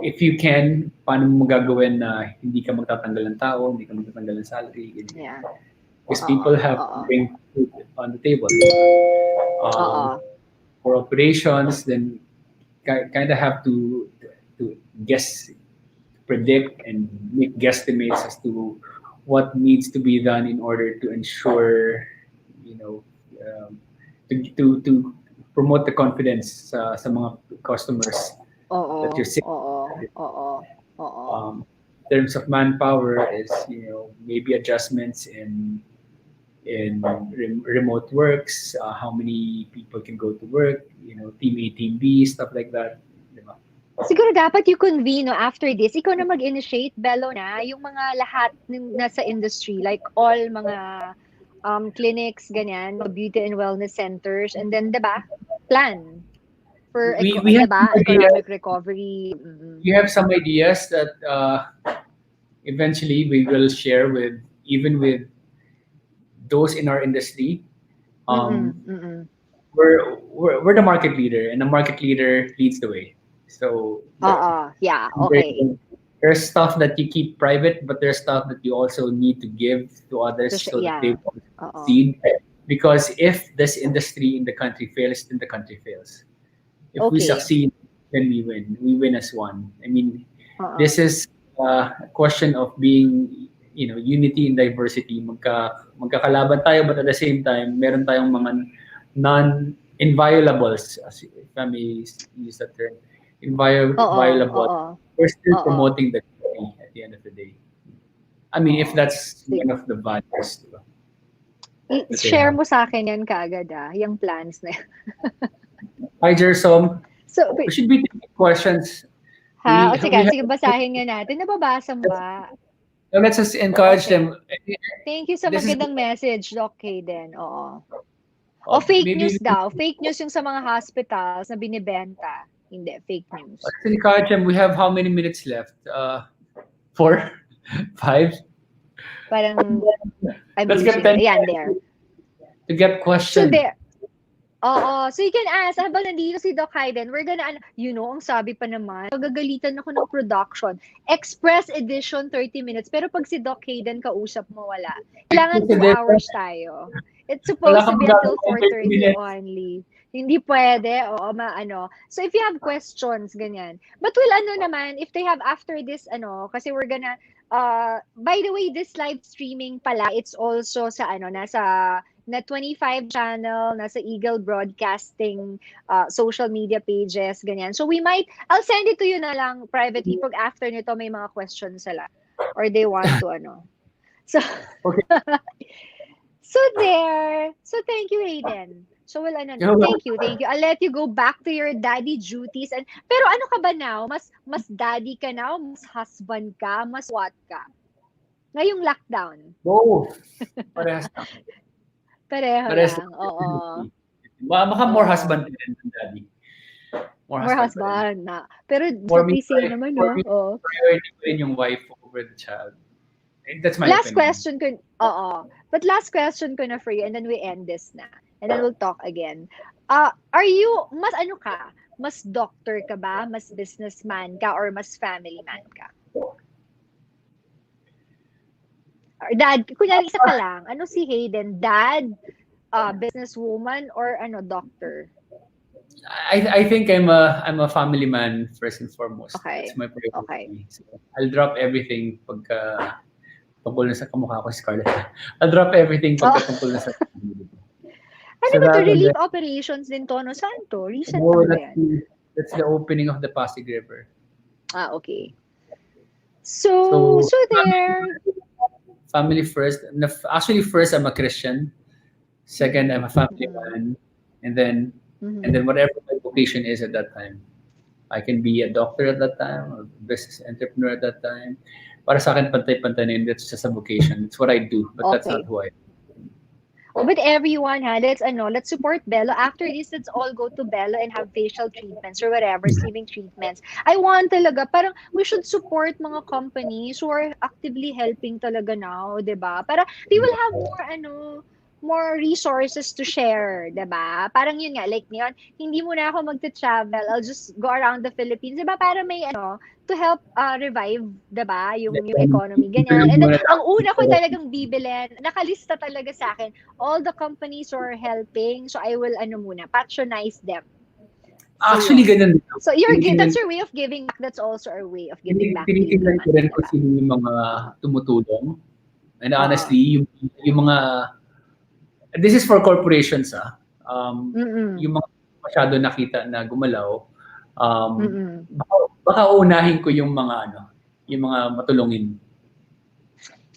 S2: if you can, paano mo magagawin na hindi ka magtatanggal ng tao, hindi ka magtatanggal ng salary, ganyan.
S1: Yeah.
S2: Because
S1: Oo.
S2: people have to
S1: Oo.
S2: bring food on the table.
S1: Oo.
S2: For operations, then kind of have to guess, predict, and make guesstimates as to what needs to be done in order to ensure, you know, um, to promote the confidence sa mga customers
S1: Oo,
S2: that you're saying.
S1: oo, oo, oo.
S2: In terms of manpower is maybe adjustments in remote works, how many people can go to work, team A, team B, stuff like that. Diba?
S1: Siguro dapat you convene, no, after this, ikaw na mag-initiate, Bello na, yung mga lahat nasa industry, like all mga clinics, ganyan, mga beauty and wellness centers, and then, diba, plan for,
S2: We have some
S1: diba,
S2: ideas.
S1: economic recovery. Mm-mm.
S2: We have some ideas that eventually we will share with even with those in our industry.
S1: Mm-mm.
S2: Um,
S1: Mm-mm.
S2: we're the market leader, and the market leader leads the way. So
S1: Oo, yeah,
S2: there,
S1: okay.
S2: there's stuff that you keep private, but there's stuff that you also need to give to others so that they
S1: Yeah,
S2: will
S1: oo.
S2: succeed. Because if this industry in the country fails, then the country fails. If we
S1: Okay.
S2: succeed, then we win. We win as one. I mean, this
S1: Oo.
S2: is a question of being, unity and diversity. Magkakalaban tayo, but at the same time, meron tayong mga non-inviolables, if I may use that term,
S1: Oo,
S2: inviolable.
S1: oo.
S2: We're still
S1: Oo.
S2: promoting the country at the end of the day. I mean, if
S1: Oo.
S2: that's one of the values, diba, that they
S1: Share
S2: have.
S1: mo sa akin yan kaagad, yung plans na yan.
S2: Hi, Jersom.
S1: So,
S2: We should be taking questions.
S1: ha? O
S2: We have.
S1: sige, basahin nga natin. Nababasa mo ba?
S2: Let's just encourage
S1: Okay.
S2: them.
S1: Thank you sa
S2: This is
S1: magandang message, Doc Hayden. Oo. O fake
S2: maybe
S1: news daw. Fake news yung sa mga hospitals na binibenta. Hindi, fake news.
S2: let's encourage them. We have how many minutes left? 4, 5.
S1: Parang, I'm
S2: Let's get
S1: losing it.
S2: 10
S1: Ayan, there.
S2: to get
S1: So,
S2: question.
S1: there. Oo. So, you can ask, habang nandito si Doc Hayden, we're gonna, ang sabi pa naman, pagagalitan ako ng production. Express edition, 30 minutes. Pero pag si Doc Hayden kausap mo, wala. Kailangan 2 hours tayo. It's
S2: Wala
S1: supposed to
S2: kang
S1: be
S2: magagawa
S1: until
S2: ng 30
S1: 4:30
S2: minutes.
S1: only. Hindi pwede. Oo, So, if you have questions, ganyan. But naman, if they have after this, kasi we're gonna, by the way, this live streaming pala, it's also sa, nasa na 25 channel, nasa Eagle Broadcasting social media pages, ganyan. So I'll send it to you na lang privately pag after nito may mga questions sila or they want to So,
S2: Okay.
S1: so there. So thank you, Hayden. So wala na. Thank you. I'll let you go back to your daddy duties. Pero ano ka ba now? Mas daddy ka now? Mas husband ka? Mas what ka? Ngayong lockdown.
S2: No. Parehas lang.
S1: Pareho
S2: Parehas
S1: lang. Oo.
S2: Baka more
S1: Oo.
S2: husband than daddy.
S1: More
S2: pa rin.
S1: husband na. Pero
S2: For
S1: what
S2: me,
S1: we say naman,
S2: for
S1: no?
S2: me,
S1: Oo.
S2: priority ko rin yung wife over the child. That's my
S1: Last
S2: opinion.
S1: question ko, oo. But last question ko na for you and then we end this na. And then we'll talk again. Are you, mas ano ka? Mas doctor ka ba? Mas businessman ka? Or mas family man ka? Or dad, kunyari isa ka lang. Ano si Hayden? Dad, businesswoman, or doctor?
S2: I think I'm a family man first and foremost.
S1: Okay.
S2: That's my priority.
S1: Okay.
S2: So I'll drop everything pagka tungkol na sa kamukha ko si Scarlett. I'll drop everything pagka tungkol na sa
S1: Ano ba to? Relief operations din to, no? Saan to? Recent lang ba yan?
S2: That's the opening of the Pasig River.
S1: Okay. So there.
S2: Family first. Actually, first I'm a Christian. Second, I'm a family man, and then whatever my vocation is at that time, I can be a doctor at that time or business entrepreneur at that time. Para sa akin, pantay-pantay na yun. That's just a vocation. It's what I do, but that's not who I am.
S1: But everyone, let's support Bello. After this, let's all go to Bello and have facial treatments or whatever, slimming treatments. I want talaga, parang we should support mga companies who are actively helping talaga now, 'di ba? Para they will have more resources to share, 'di ba? Parang yun nga, like ngayon, hindi muna ako magta-travel. I'll just go around the Philippines, 'di ba? Para may to help revive, 'di ba? Yung economy ganyan. And then ang una ko talagang bibilin, nakalista talaga sa akin all the companies who are helping. So I will patronize them.
S2: Actually, ganun din.
S1: So that's your way of giving back. That's also our way of giving back.
S2: Tinitingnan ko rin kung sino yung mga tumutulong. And honestly, yung mga this is for corporations
S1: Mm-mm.
S2: Yung mga masyado nakita na gumalaw,
S1: Mm-mm.
S2: baka uunahin ko yung mga ano, yung mga matulungin.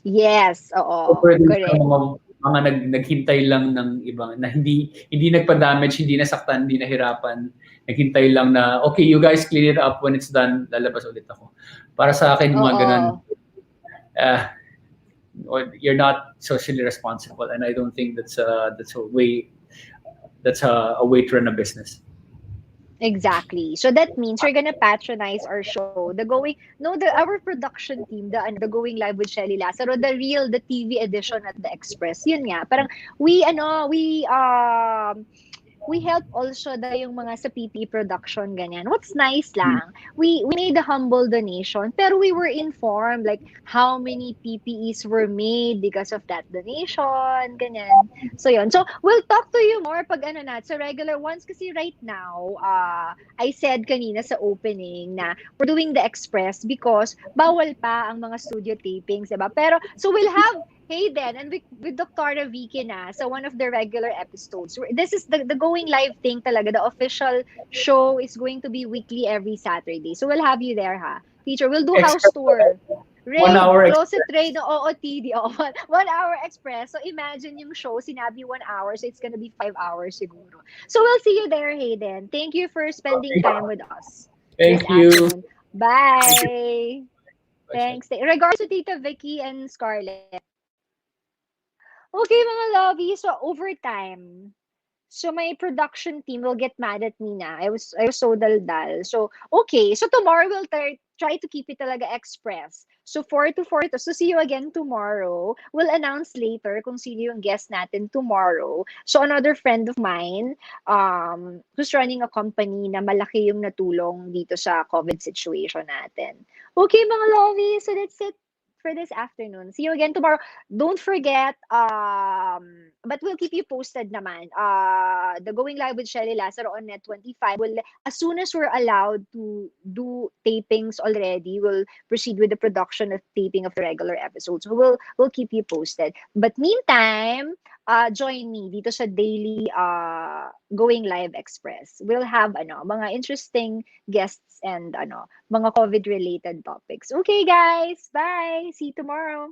S1: Yes, oo.
S2: Over dun sa
S1: Correct.
S2: mga naghintay lang ng ibang na hindi nagpa-damage, hindi nasaktan, hindi nahirapan. Naghintay lang na, okay, you guys clean it up, when it's done, lalabas ulit ako. Para sa akin, yung mga ganun,
S1: Oo.
S2: uh, you're not socially responsible, and I don't think that's a way to run a business.
S1: Exactly. So that means you're gonna patronize our show. Our production team, the Going Live with Shelly Lazaro, the TV edition at the Express. Yun nga, parang we help also yung mga sa PPE production, ganyan. What's nice lang, we made a humble donation, pero we were informed like how many PPEs were made because of that donation, ganyan. So yun. So we'll talk to you more pag sa regular ones, kasi right now, I said kanina sa opening na we're doing the Express because bawal pa ang mga studio tapings, diba? Pero so we'll have Hayden and with Dr. Vicky na so one of the regular episodes. This is the going live thing talaga. The official show is going to be weekly every Saturday. So we'll have you there, ha? Teacher, we'll do house
S2: Extra
S1: tour.
S2: one
S1: Raid,
S2: hour
S1: closet raid, OOTD, 1 hour express. So imagine yung show, sinabi 1 hour, so it's gonna be 5 hours siguro. So we'll see you there, Hayden. Thank you for spending time with us this
S2: Thank you.
S1: afternoon.
S2: Thank you.
S1: Bye.
S2: Bye, Shelly.
S1: Thanks. Regards to Tita Vicky and Scarlett. Okay, mga lovey. So, overtime. So, my production team will get mad at me na. I was so daldal. So, okay. So, tomorrow we'll try to keep it talaga express. So, 4 to 4 to. So, see you again tomorrow. We'll announce later kung sino yung guest natin tomorrow. So, another friend of mine, who's running a company na malaki yung natulong dito sa COVID situation natin. Okay, mga lovey. So, that's it for this afternoon. See you again tomorrow. Don't forget, but we'll keep you posted naman. The Going Live with Shelly Lazaro on Net 25 will, as soon as we're allowed to do tapings already, we'll proceed with the production of taping of the regular episodes. So we'll keep you posted. But meantime, join me dito sa daily Going Live Express. We'll have mga interesting guests and mga COVID related topics. Okay guys, bye. See you tomorrow.